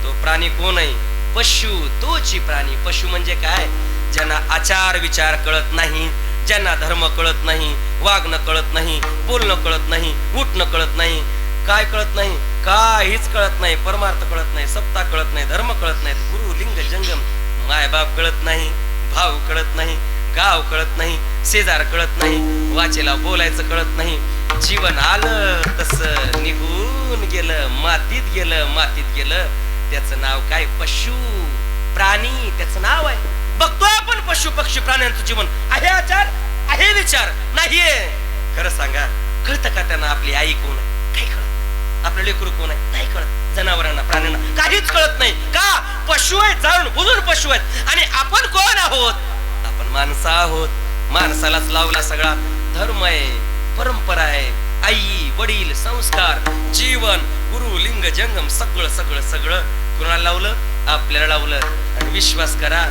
S1: तो प्राणी कोण आहे? पशु तोची प्राणी. पशु म्हणजे काय? ज्यांना आचार विचार कळत नाही, ज्यांना धर्म कळत नाही, वागणं कळत नाही, बोलणं कळत नाही, उठणं कळत नाही. काय कळत नाही? काहीच कळत नाही. परमार्थ कळत नाही, सत्ता कळत नाही, धर्म कळत नाही, गुरु लिंग जंगम मायबाप कळत नाही, भाव कळत नाही, गाव कळत नाही, शेजार कळत नाही, वाचेला बोलायचं कळत नाही. जीवन आलं तस निघून गेलं, मातीत गेलं, मातीत गेलं. त्याचं नाव काय? पशु प्राणी. त्याचं नाव आहे. बघतोय आपण पशु पक्षी प्राण्यांचं जीवन. आहे आचार, आहे विचार नाहीये. खरं सांगा, कळतं का त्यांना आपली आई कोण आहे? काही कळत नाही. आपलं लेकरू कोण आहे? नाही कळत. जनावरांना प्राण्यांना काहीच कळत नाही. का? पशु आहेत, जाणून बुजून पशु आहेत. आणि आपण कोण आहोत? आपण माणसं आहोत. माणसालाच लावला सगळा धर्म आहे, परंपरा आहे, आई वडील संस्कार जीवन गुरु लिंग जंगम सगळं सगळं सगळं कुणाला लावलं? आपल्याला लावलं. आणि विश्वास करा,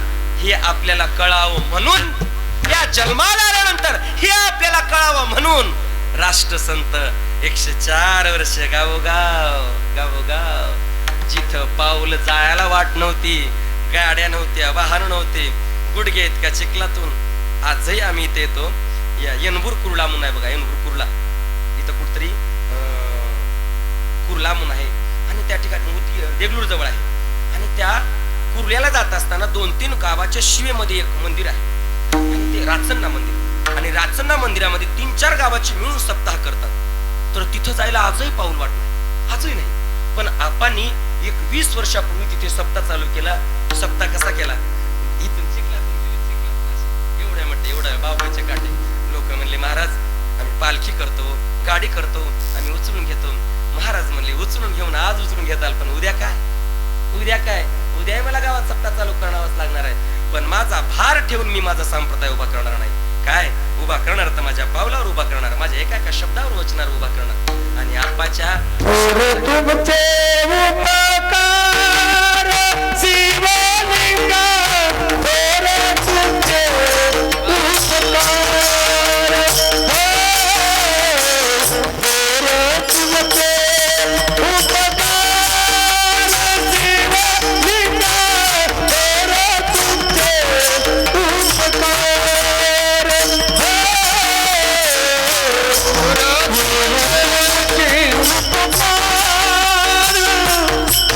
S1: हे आपल्याला कळावं म्हणून, या जन्माला आल्यानंतर हे आपल्याला कळावं म्हणून राष्ट्रसंत 104 वर्ष गावोगाव गावोगाव, जिथं पाऊल जायला वाट नव्हती, गाड्या नव्हत्या, वाहन नव्हते, गुडघे इतक्या चिखलातून आजही आम्ही इथे येतो. या येनबूर कुर्ला म्हणून आहे बघा, येनबूर कुर्ला इथं कुठतरी कुर्ला म्हणून आहे. आणि त्या ठिकाणी देगलूर जवळ आहे. आणि त्या कुर्ल्याला जात असताना 2-3 गावाच्या शिवेमध्ये एक मंदिर आहे. आणि ते राचन्ना मंदिर. आणि राचन्ना मंदिरामध्ये 3-4 गावाची मिळून सप्ताह करतात. तर तिथं जायला आजही पाऊल वाट नाही, आजही नाही. पण आपांनी एक 20 वर्षापूर्वी तिथे सप्ताह चालू केला. सप्ताह कसा केला? इथून एवढ्या म्हटलं, एवढ्या बाबूचे काटे. लोक म्हणले, महाराज आम्ही पालखी करतो, गाडी करतो, आम्ही उचलून घेतो. महाराज म्हणले, उचलून घेऊन आज उचलून घेताल, पण उद्या काय? उद्या काय? उद्याही मला गावात सप्ताह चालू करावाच लागणार आहे. पण माझा भार ठेवून मी माझा संप्रदाय उभा करणार नाही. काय उभा करणार? तर माझ्या पावलावर उभा करणार, माझ्या एका एका शब्दावर वचनावर उभा करणार. आणि आपाच्या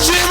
S2: शिव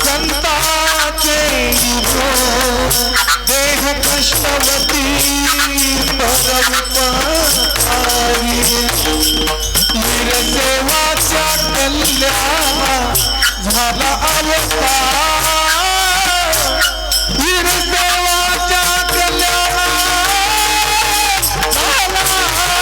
S3: संताचे देह कष्टवती परमपरी वीरसेवाच्या कल्या झाला अवतार वीरसेवाच्या कल्या झाला अवतार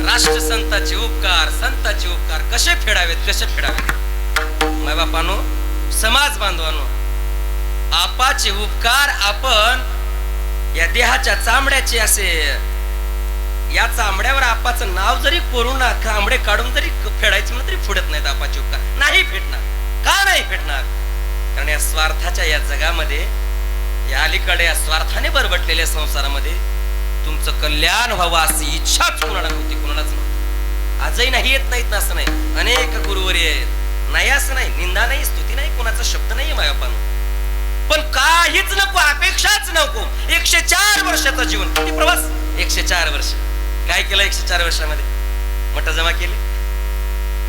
S1: राष्ट्रसंताचे उपकार संतांचे उपकार कसे फेडावेत कसे फेडावेत माय बापानो समाज बांधवानो आपाचे उपकार आपण या देहाच्या चामड्याचे असे या चामड्यावर आपाचं नाव जरी कोरून चामडे काढून जरी फेडायचे म्हणून तरी फुडत नाहीत आपाचे उपकार नाही फेडणार का नाही फेडणार कारण या स्वार्थाच्या या जगामध्ये या अलीकडे या स्वार्थाने बरबटलेल्या संसारामध्ये तुमचं कल्याण व्हावं अशी इच्छाच कोणाला नव्हती कोणालाच नव्हती आजही नाही येत नाहीत ना असं नाही अनेक गुरुवरी आहेत नाही असं नाही निंदा नाही स्तुती नाही कोणाचा शब्द नाही मायापानं पण काहीच नको अपेक्षाच नको 104 वर्षाचा जीवन किती प्रवास 104 वर्ष काय केलं 104 वर्षामध्ये मठ जमा केले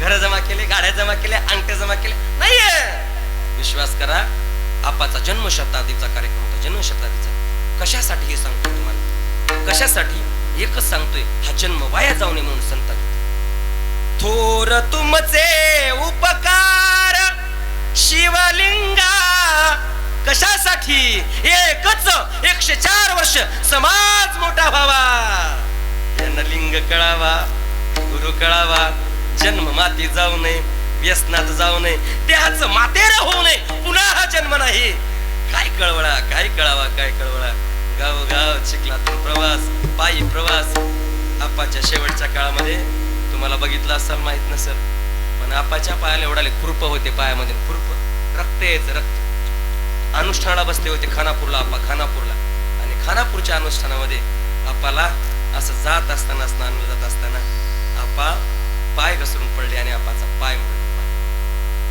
S1: घर जमा केले गाड्या जमा केल्या अंगठ्या जमा केल्या नाहीये विश्वास करा आपाचा जन्मशताब्दीचा कार्यक्रम होता जन्मशताब्दीचा कशासाठी हे सांगतो तुम्हाला कशासाठी एकच सांगतोय हा जन्म वाया जाऊ नये म्हणून संतांनी थोर तुमचे उपकार शिवलिंगा कशासाठी एकच 104 वर्ष समाज मोठा व्हावा यांना लिंग कळावा गुरु कळावा जन्म माती जाऊ नये व्यसनात जाऊ नये देहाचं मातेर होऊ नये पुन्हा हा जन्म नाही काय कळवळा काय कळावा काय कळवळा गाव गाव चिखलातून प्रवास पायी प्रवास आपाच्या शेवटच्या काळामध्ये तुम्हाला बघितलं असाल माहित नसेल पण आपाच्या पायाला एवढाले खुरप होते पायामध्ये खुरप रक्त यायचं रक्त अनुष्ठानाला बसले होते खानापूरला आपा खानापूरला आणि खानापूरच्या अनुष्ठानामध्ये आपाला असं जात असताना स्नान जात असताना आपा पाय घसरून पडले आणि आपाचा पाय मोडला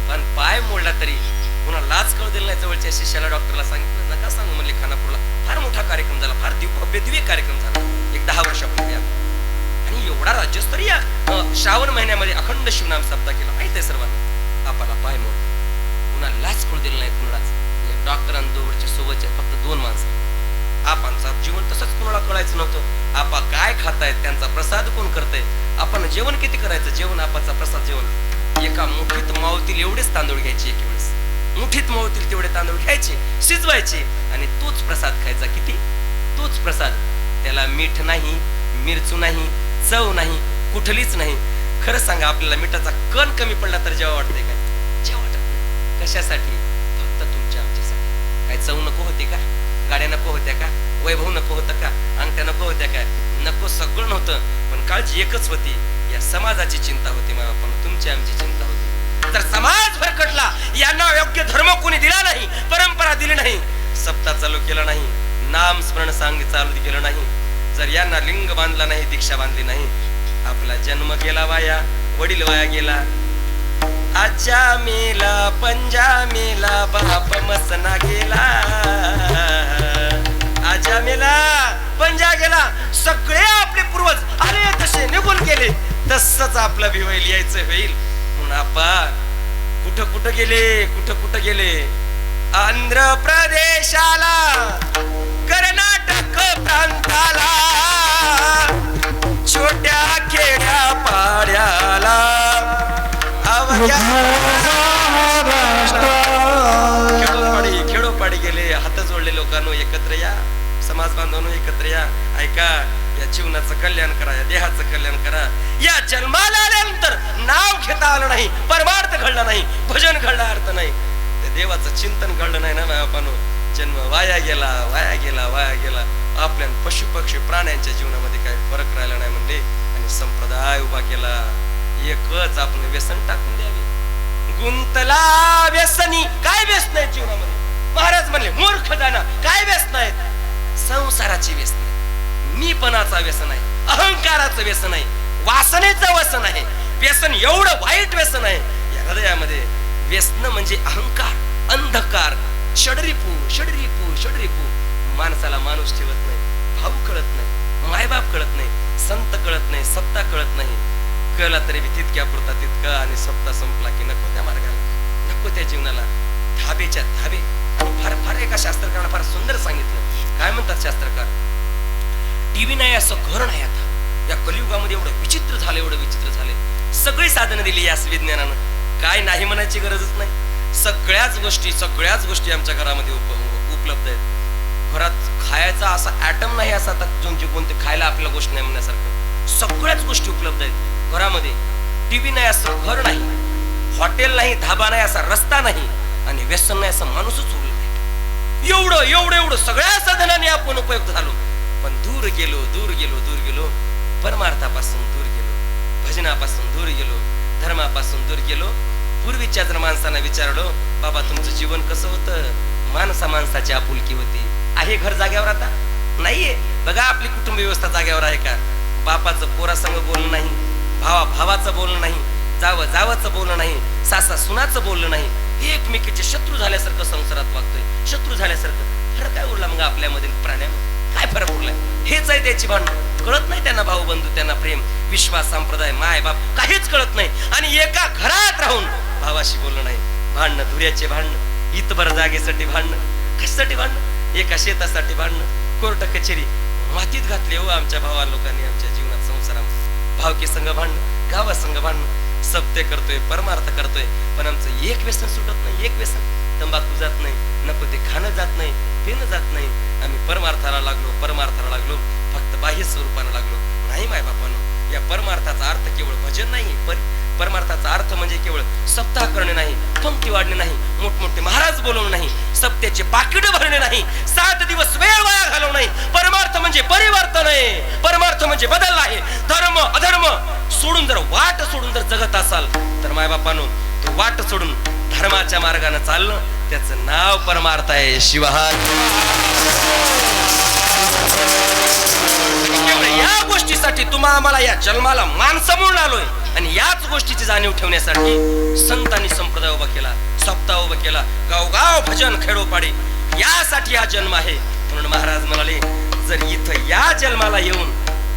S1: पण पाय मोडला तरी पुन्हा लाच कळू दिली नाही जवळच्या शिष्याला डॉक्टरला सांगितलं नका सांगू म्हणले खानापूरला फार मोठा कार्यक्रम झाला फार भव्य दिव्य कार्यक्रम झाला एक 10 वर्षापूर्वी आणि एवढा राज्यस्तरीय श्रावण महिन्यामध्ये अखंड शिवनाम सप्ताह केला माहित आहे सर्वांना आपाला पाय मोड पुन्हा लाच कळू दिली नाही कुणालाच डॉक्टरांजवळच्या सोबतच्या फक्त 2 माणसं आपांचा जीवन तसंच कुणाला कळायचं नव्हतं आपा काय खातायत त्यांचा प्रसाद कोण करताय आपण जेवण किती करायचं जेवण आपाचा प्रसाद जेवण एका मुठीत मावतील एवढेच तांदूळ घ्यायचे एक वेळेस मुठीत मावतील तेवढे तांदूळ घ्यायचे शिजवायचे आणि तोच प्रसाद खायचा किती तोच प्रसाद त्याला मीठ नाही मिरचू नाही चव नाही कुठलीच नाही खरं सांगा आपल्याला मिठाचा कण कमी पडला तर जेव्हा वाटतंय काय जेव्हा वाटत नाही कशासाठी फक्त तुमच्या आमच्यासाठी काय चव नको होते का गाड्या नको होत्या का वैभव नको होतं का अंगठ्या नको होत्या का नको सगळं नव्हतं पण काळजी एकच होती या समाजाची चिंता होती मला पण तुमची आमची चिंता होती तर समाज भरकटला यांना योग्य धर्म कोणी दिला नाही परंपरा दिली नाही सप्ताह चालू केला नाही नाम स्मरण सांग चालू केलं नाही जर यांना लिंग बांधला नाही दीक्षा बांधली नाही आपला जन्म गेला वाया वडील वाया गेला आजा मेला पंजा मेला बाप मसना गेला आजा मेला पंजा गेला सगळे आपले पूर्वज आले तसे निघून गेले तसंच आपलं भी होईल यायचं होईल म्हणून आपा कुठं कुठं गेले आंध्र प्रदेशाला कर्नाटक प्रांताला छोट्या खेड्या पाड्याला खेडोपाडी गेले हात जोडले लोकांनो एकत्र या समाज बांधवांनो एकत्र या ऐका या जीवनाचं कल्याण करा, या देहाचं कल्याण करा. या जन्माला आल्यानंतर नाव घेता आलं नाही, परमार्थ घडला नाही, भजन घडला अर्थ नाही, त्या देवाचं चिंतन घडलं नाही ना बापानो, जन्म वाया गेला, वाया गेला, वाया गेला. आपल्या पशु पक्षी प्राण्यांच्या जीवनामध्ये काही फरक राहिला नाही म्हणले आणि संप्रदाय उभा केला. एकच आपण व्यसन टाकून द्यावे. गुंतला व्यसनी, काय व्यसन आहेत जीवनामध्ये? महाराज म्हणले मूर्ख जाना, काय व्यसन आहेत? संसाराची व्यसन आहे, मीपणाचा व्यसन आहे, अहंकाराचं व्यसन आहे, वासनेचं व्यसन आहे. व्यसन एवढं वाईट व्यसन आहे या हृदयामध्ये. व्यसन म्हणजे अहंकार, अंधकार, षडरिपू षडरिपू षडरिपू. माणसाला माणूस ठेवत नाही, भाऊ कळत नाही, मायबाप कळत नाही, संत कळत नाही, सत्ता कळत नाही. कळला तरी तितक्या पुरता तितका, आणि सप्ताह संपला की नको त्या मार्गाला, नको त्या जीवनाला. धाबेच्या धाबे. फार फार एका शास्त्रकारानं फार सुंदर सांगितलं. काय म्हणतात शास्त्रकार? टीव्ही नाही असं घर नाही आता. या कलियुगामध्ये एवढं विचित्र झालं, एवढं विचित्र झाले. सगळी साधनं दिली या विज्ञानानं, काय नाही म्हणायची गरजच नाही. सगळ्याच गोष्टी आमच्या घरामध्ये उपलब्ध आहेत. घरात खायचा असा ऍटम नाही असा जे कोणते खायला आपल्याला गोष्ट नाही म्हणण्यासारखं. सगळ्याच गोष्टी उपलब्ध आहेत घरामध्ये. टीव्ही नाही असं घर नाही, हॉटेल नाही, धाबा नाही असा रस्ता नाही, आणि व्यसन नाही असं माणूसच उरलं नाही. एवढं एवढं एवढं सगळ्या साधनाने आपण उपयुक्त झालो, पण दूर गेलो दूर गेलो दूर गेलो. परमार्थापासून दूर गेलो, भजनापासून दूर गेलो, धर्मापासून दूर गेलो. पूर्वीच्या जर माणसांना विचारलो, बाबा तुमचं जीवन कसं होतं? माणसाची आपुलकी होती. आहे घर जाग्यावर आता? नाहीये. बघा आपली कुटुंब व्यवस्था जाग्यावर आहे का? बापाचं पोरासंग बोलणं नाही, भावाचं बोलणं नाही, जावाचं बोलणं नाही, सासा सुनाचं बोलणं नाही. एकमेकीचे शत्रू झाल्यासारखं संसारात वागतोय, शत्रू झाल्यासारखं. फरक काय उरला मग आपल्यामध्ये प्राण्यामध्ये? काय फरक उरलाय? हेच आहे त्याची भांडण. कळत नाही त्यांना भाऊ बंधू, त्यांना प्रेम, विश्वास, संप्रदाय, माय बाप काहीच कळत नाही. आणि एका घरात राहून भावाशी बोलणं नाही, भांडणं, धुऱ्याचे भांडणं, इतभर जागेसाठी भांडणं, कशासाठी भांडणं? एका शेतासाठी भांडणं, कोर्ट कचेरी मातीत घातले हो आमच्या भावा लोकांनी आमच्या जीवनात, संसारात. भावकी संघ भांडणं, गावासंघ भांडणं. सत्य करतोय, परमार्थ करतोय, पण आमचं एक व्यसन सुटत नाही. एक व्यसन, तंबाखू जात नाही, नको ते खाणं जात नाही, पिणं जात नाही. आम्ही परमार्थाला लागलो, फक्त बाह्य स्वरूपानं लागलो नाही. माय बापानो, या परमार्थाचा अर्थ केवळ भजन नाही, परमार्थाचा अर्थ म्हणजे केवळ सप्ताह करणे नाही, पंक्ती वाढणे नाही, मोठमोठे महाराज बोलवणे नाही, सप्त्याचे पाकिट भरणे नाही, 7 दिवस वेळ वाया घालवणे नाही. परमार्थ म्हणजे परिवर्तन आहे, परमार्थ म्हणजे बदल आहे. धर्म अधर्म सोडून जर वाट सोडून जर जगत असाल तर माय बापानो, तो वाट सोडून धर्माच्या मार्गाने चालणं, त्याचं नाव परमार्थ आहे. शिवाय या गोष्टीसाठी तुम्हा आम्हाला या जन्माला माणसं म्हणून आलोय, आणि याच गोष्टीची जाणीव ठेवण्यासाठी संतांनी संप्रदाय उभा केला, सप्ताह उभा केला, गावगाव भजन खेडोपाडी. यासाठी हा जन्म आहे. म्हणून महाराज म्हणाले, जर इथं या जन्माला येऊन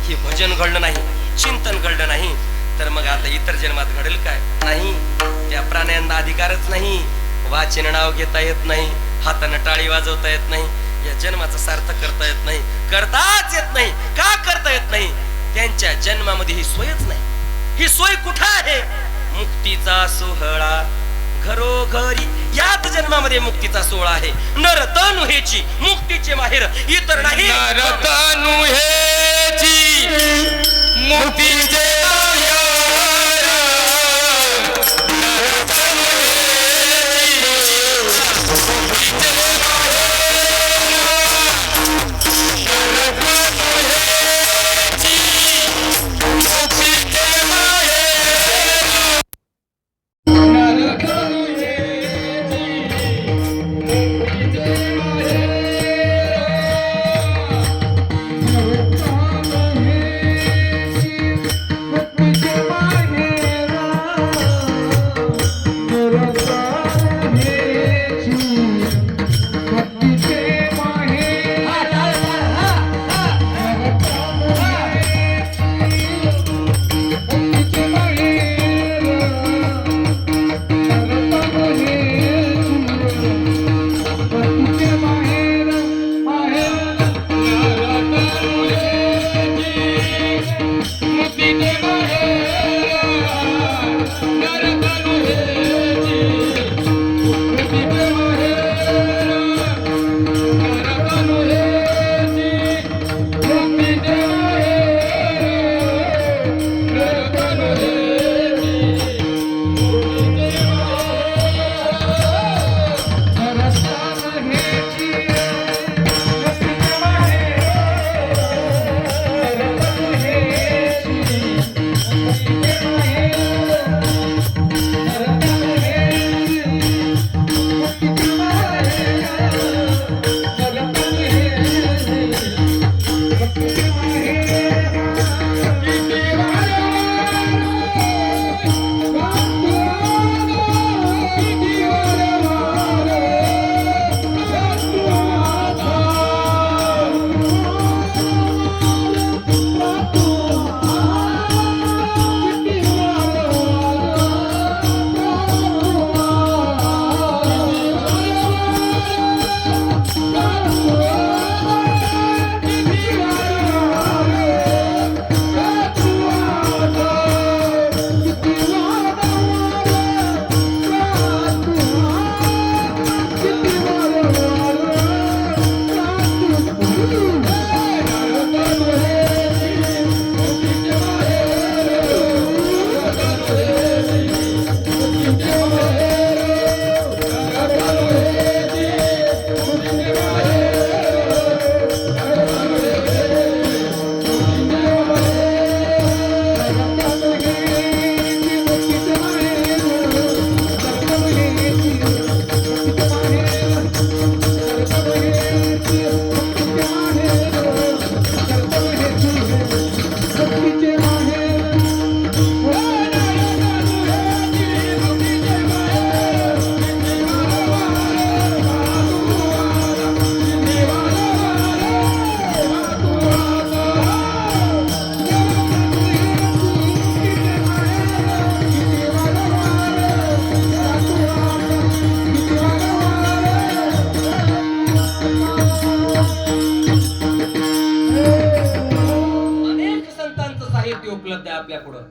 S1: हे भजन घडलं नाही, चिंतन घडलं नाही, तर मग आता इतर जन्मात घडेल काय? नाही. त्या प्राण्यांना अधिकारच नाही, वाचन नाव घेता येत नाही, हाताने टाळी वाजवता येत नाही, या जन्माचा सार्थ करता येत नाही, करताच येत नाही. का करता येत नाही? त्यांच्या जन्मामध्ये ही सोयच नाही. ही सोय कुठं आहे? मुक्तीचा सोहळा घरोघरी, याच जन्मामध्ये मुक्तीचा सोहळा आहे. नरतनु हेची मुक्तीचे माहेर, इतर नाही.
S2: नरतनु हेची मुक्तीचे
S1: उपलब्ध आहे आपल्या पुढं.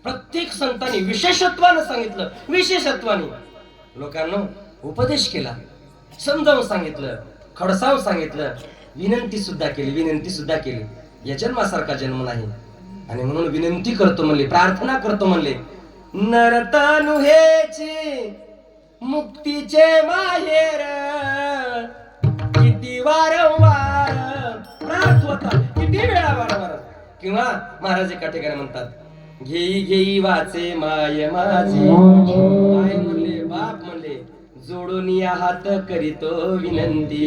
S1: प्रत्येक संतांनी विशेषत्वानं सांगितलं, विशेषत्वाने लोकांना उपदेश केला, समजावून सांगितलं, खडसावून सांगितलं, विनंती सुद्धा केली. या जन्मासारखा जन्म नाही आणि म्हणून विनंती करतो म्हणले, प्रार्थना करतो म्हणले. नरतनु हेची मुक्तीचे माहेर किती वारंवार प्रार्थना, किती वेळा वारंवार. किंवा महाराज एका ठिकाणी म्हणतात, घेई वाचे माय माझी. माय म्हणले, बाप म्हणले, जोडून या हात करीतो विनंती.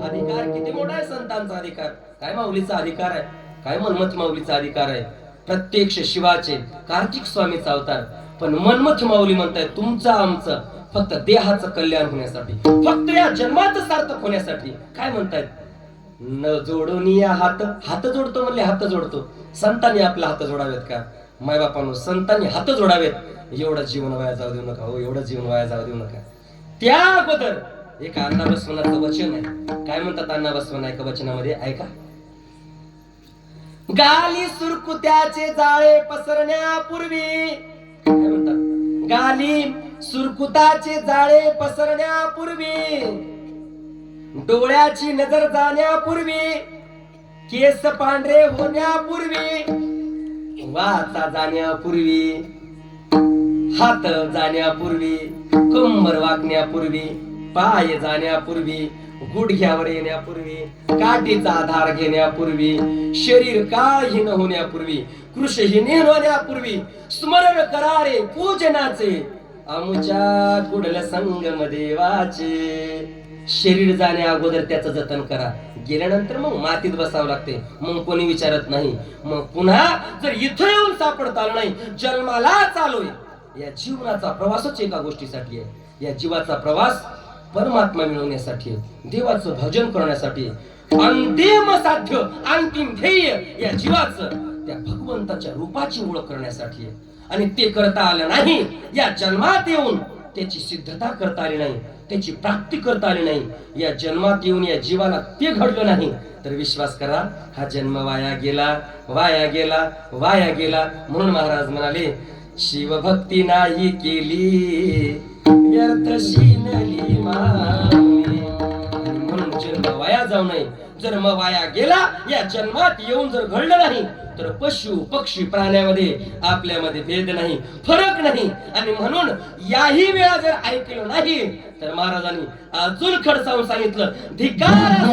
S1: अधिकार किती मोठा आहे संतांचा अधिकार, काय माऊलीचा अधिकार आहे, काय मनमथ माऊलीचा अधिकार आहे. प्रत्यक्ष शिवाचे कार्तिक स्वामीचा अवतार, पण मनमथ माऊली म्हणताय तुमचं आमचं फक्त देहाचं कल्याण होण्यासाठी, फक्त या जन्माचं सार्थक होण्यासाठी. काय म्हणतायत, न जोडून या हात जोडतो म्हणले, हात जोडतो. संतांनी आपला हात जोडावेत का मायबापांनो, संतांनी हात जोडावेत. एवढं जीवन वाया जाऊ देऊ नका हो, एवढं जीवन वाया जाऊ देऊ नका. त्या अगोदर एका अण्णा बसवनाचं वचन आहे. काय म्हणतात अण्णा बसवना एका वचनामध्ये, ऐका. गाली सुरकुत्याचे जाळे पसरण्यापूर्वी, काय म्हणतात, गाली सुरकुताचे जाळे पसरण्यापूर्वी, डोळ्याची नजर जाण्यापूर्वी, केस पांढरे होण्यापूर्वी, वाचा जाण्यापूर्वी, हात जाण्यापूर्वी, कंबर वाकण्यापूर्वी, पाय जाण्यापूर्वी, गुडघ्यावर येण्यापूर्वी, काठीचा आधार घेण्यापूर्वी, शरीर काहीन होण्यापूर्वी, कृशहीन होण्यापूर्वी, स्मरण करारे पूजनाचे आमुच्या कुडल संगम देवाचे. शरीर जाण्या अगोदर त्याचं जतन करा, गेल्यानंतर मग मातीत बसावं लागते, मग कोणी विचारत नाही. मग पुन्हा जर इथं येऊन सापडता आलं नाही, जन्माला चालूय. या जीवनाचा प्रवासच एका गोष्टीसाठी आहे. या जीवाचा प्रवास परमात्मा मिळवण्यासाठी, देवाचं भजन करण्यासाठी. अंतिम साध्य, अंतिम ध्येय या जीवाचं त्या भगवंताच्या रूपाची ओळख करण्यासाठी आहे. आणि ते करता आलं नाही, या जन्मात येऊन त्याची सिद्धता करता आली नाही, त्याची प्राप्ती करता आली नाही, या जन्मात येऊन या जीवाला ते घडलं नाही, तर विश्वास करा हा जन्म वाया गेला, वाया गेला, वाया गेला. म्हणून महाराज म्हणाले, शिवभक्ती नाही केली व्यर्थ शिनली माऊली. म्हणून जन्म वाया जाऊ नये. जन्म वाया गेला, या जन्मात येऊन जर घडलं नाही, तर पशु पक्षी प्राण्यामध्ये आपल्यामध्ये भेद नाही, फरक नाही. आणि म्हणून याही वेळा जर ऐकलं नाही, तर महाराजांनी अजून खडसावून सांगितलं, धिक्कार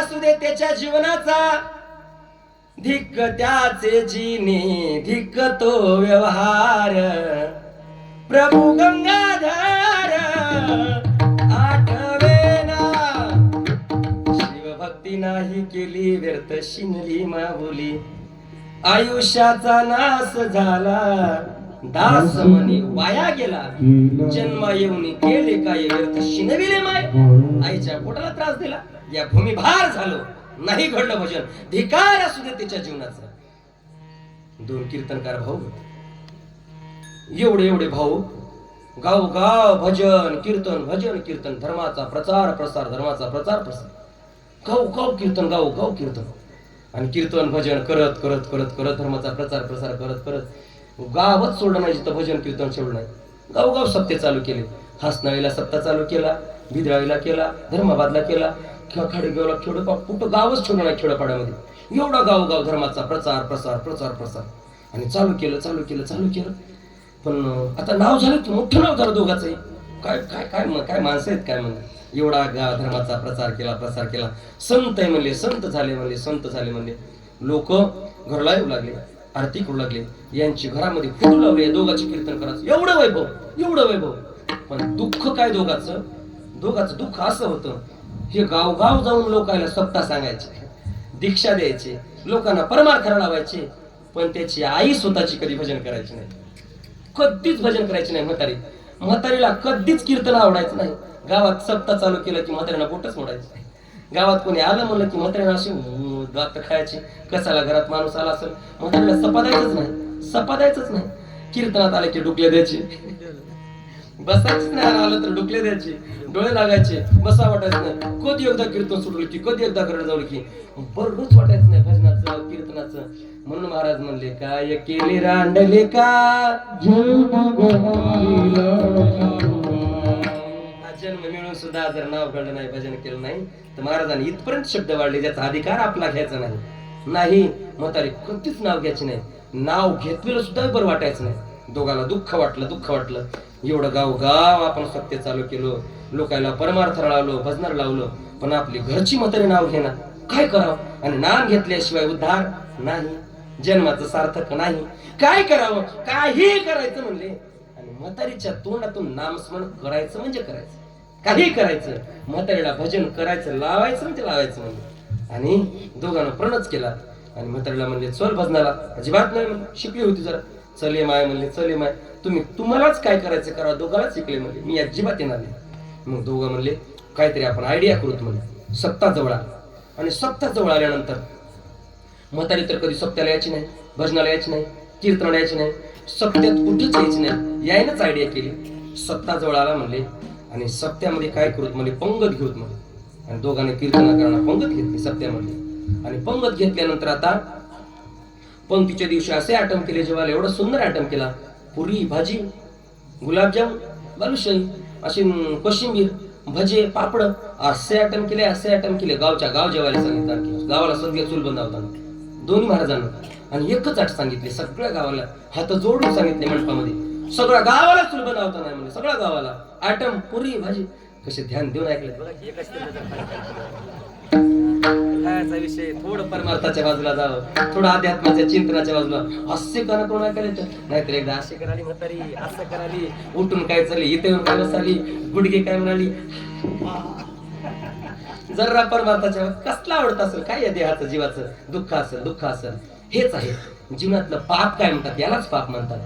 S1: असू दे त्याच्या जीवनाचा, धिक्क त्याचे जीने, धिक्क तो व्यवहार. प्रभू गंगाधर आठवेना, शिवभक्ती नाही केली व्यर्थ शिनली माऊली. आयुष्याचा नाश झाला, दास मनी वाया गेला. जन्म येऊन केले काय व्यर्थ शिनविले माय. आईच्या पोटाला त्रास दिला, या भूमी भार झालो, नाही घडलं भजन. धिकार असू दे त्याच्या जीवनाचा. दोन कीर्तनकार भाऊ होते. एवढे एवढे भाऊ गाव गाव भजन कीर्तन, भजन कीर्तन, धर्माचा प्रचार प्रसार, धर्माचा प्रचार प्रसार, गाव गाव कीर्तन, गाव गाव कीर्तन. आणि कीर्तन भजन करत करत करत करत धर्माचा प्रचार प्रसार करत करत गावच सोडलं नाही जिथं भजन कीर्तन सोडलं नाही. गावगाव सप्ते चालू केले. हासनाळीला सप्ताह चालू केला, बिद्राळीला केला, धर्माबादला केला, खाडेगावला, खेडोपाड, कुठं गावच ठेवलं नाही खेडोपाड्यामध्ये. एवढा गावगाव धर्माचा प्रचार प्रसार प्रचार प्रसार. आणि चालू केलं चालू केलं चालू केलं. पण आता नाव झालं की मोठं नाव झालं दोघांचंही. काय काय काय काय माणसं आहेत काय म्हणले. एवढा धर्माचा प्रचार केला प्रसार केला. संत आहे म्हणले, संत झाले म्हणले, संत झाले म्हणले. लोक घरला येऊ लागले, आरती करू लागले. यांची घरामध्ये फोटो लावले, दोघांचे कीर्तन करायचं. एवढं वैभव, एवढं वैभव. पण दुःख काय दोघांचं, दोघांचं दुःख असं होतं, हे गावगाव जाऊन लोकांना सप्ताह सांगायचे, दीक्षा द्यायचे, लोकांना परमार्थ लावायचे. पण त्याची आई स्वतःची कधी भजन करायची नाही, कधीच भजन करायचे नाही. म्हातारीला कधीच कीर्तन आवडायचं नाही. गावात सप्ताह चालू केलं की म्हातारीला बोटच मोडायचं. गावात कोणी आलं म्हणलं की म्हातारीला अशी दात खायची. कसाला घरात माणूस आला असेल, म्हातारीला सपा द्यायचंच नाही, सपा द्यायचंच नाही. कीर्तनात आले की डुकले द्यायचे, बसायचंच नाही. आलं तर डुकले द्यायचे, डोळे लागायचे, बसा वाटायचं नाही. कधी एकदा कीर्तन सुटलं की, कधी एकदा घरात जाऊ की बरंच वाटायचं नाही भजनाचं कीर्तनाचं. म्हणून महाराज म्हणले, काय केले रांडले का जन्म मिळून सुद्धा जर नाव घडलं नाही, भजन केलं नाही, तर महाराजांनी इथपर्यंत शब्द वाढले, ज्याचा अधिकार आपला घ्यायचा नाही. नाही म्हातारी कधीच नाव घ्यायचे नाही. नाव घेतलेलं सुद्धा बरं वाटायचं नाही. दोघाला दुःख वाटलं, दुःख वाटलं. एवढं गाव गाव आपण सत्य चालू केलो, लोकांना परमार्थ लावलो, भजनार लावलो, पण आपली घरची म्हातारी नाव घेणार. काय करावं? आणि नाम घेतल्याशिवाय उद्धार नाही, जन्माचं सार्थक नाही. काय करावं? काही करायचं म्हणले. आणि म्हातारीच्या तोंडातून नामस्मरण करायचं म्हणजे करायचं, काही करायचं. म्हातारीला भजन करायचं, लावायचं म्हणजे लावायचं म्हणले. आणि दोघांना प्रणच केला. आणि म्हातारीला म्हणले, चल भजनाला. अजिबात नाही म्हणले, शिकली होती जरा. चले माय म्हणले, चले माय, तुम्हालाच काय करायचं करा, दोघांनाच शिकले म्हणले, मी अजिबात येणार नाही. मग दोघं म्हणले, काहीतरी आपण आयडिया करूत म्हणले. सप्ताह जवळ आला. आणि सप्ताह जवळ आल्यानंतर म्हातारी तर कधी सप्त्याला यायची नाही, भजनाला यायची नाही, कीर्तनाला यायची नाही, सप्त्यात कुठेच यायची नाही. यायनंच आयडिया केली. सप्ताह जवळ आला म्हणले, आणि सप्त्यामध्ये काय करूत म्हणले, पंगत घेऊत म्हणले. आणि दोघांनी कीर्तनाकारांना पंगत घेतली सप्त्यामध्ये. आणि पंगत घेतल्यानंतर आता पंक्तीच्या दिवशी असे आयटम केले, जेव्हा एवढा सुंदर आयटम केला. पुरी भाजी, गुलाबजाम, बालुशाही, अशी कोशिंबीर, भजे, पापड, असे आयटम केले, असे आयटम केले. गावच्या गाव जेवायला सांगितलं. गावाला सगळे चूल बनवताना दोन्ही महाराजांना. आणि एकच आठ सांगितले, सगळ्या गावाला हात जोडून सांगितले मंडपामध्ये, सगळ्या गावाला चूल बनवता नाही म्हणजे, सगळ्या गावाला आयटम पुरी भाजी. कसे ध्यान देऊन ऐकले खायचा विषय. थोडं परमार्थाच्या बाजूला जावं, थोडं अध्यात्माच्या चिंतनाच्या बाजूला. असे करा कोण ऐकायला, नाहीतर एकदा असे कराली म्हातारी, असं कराली, उठून काय चालली, इथे येऊन काय बसाली, गुडघे काय म्हणाली. जरा परमार्थाच्या कसला आवडत असेल, काय या देहाचं जीवाचं दुःख असेल, दुःख असेल. हेच आहे जीवनातलं पाप. काय म्हणतात यालाच पाप म्हणतात.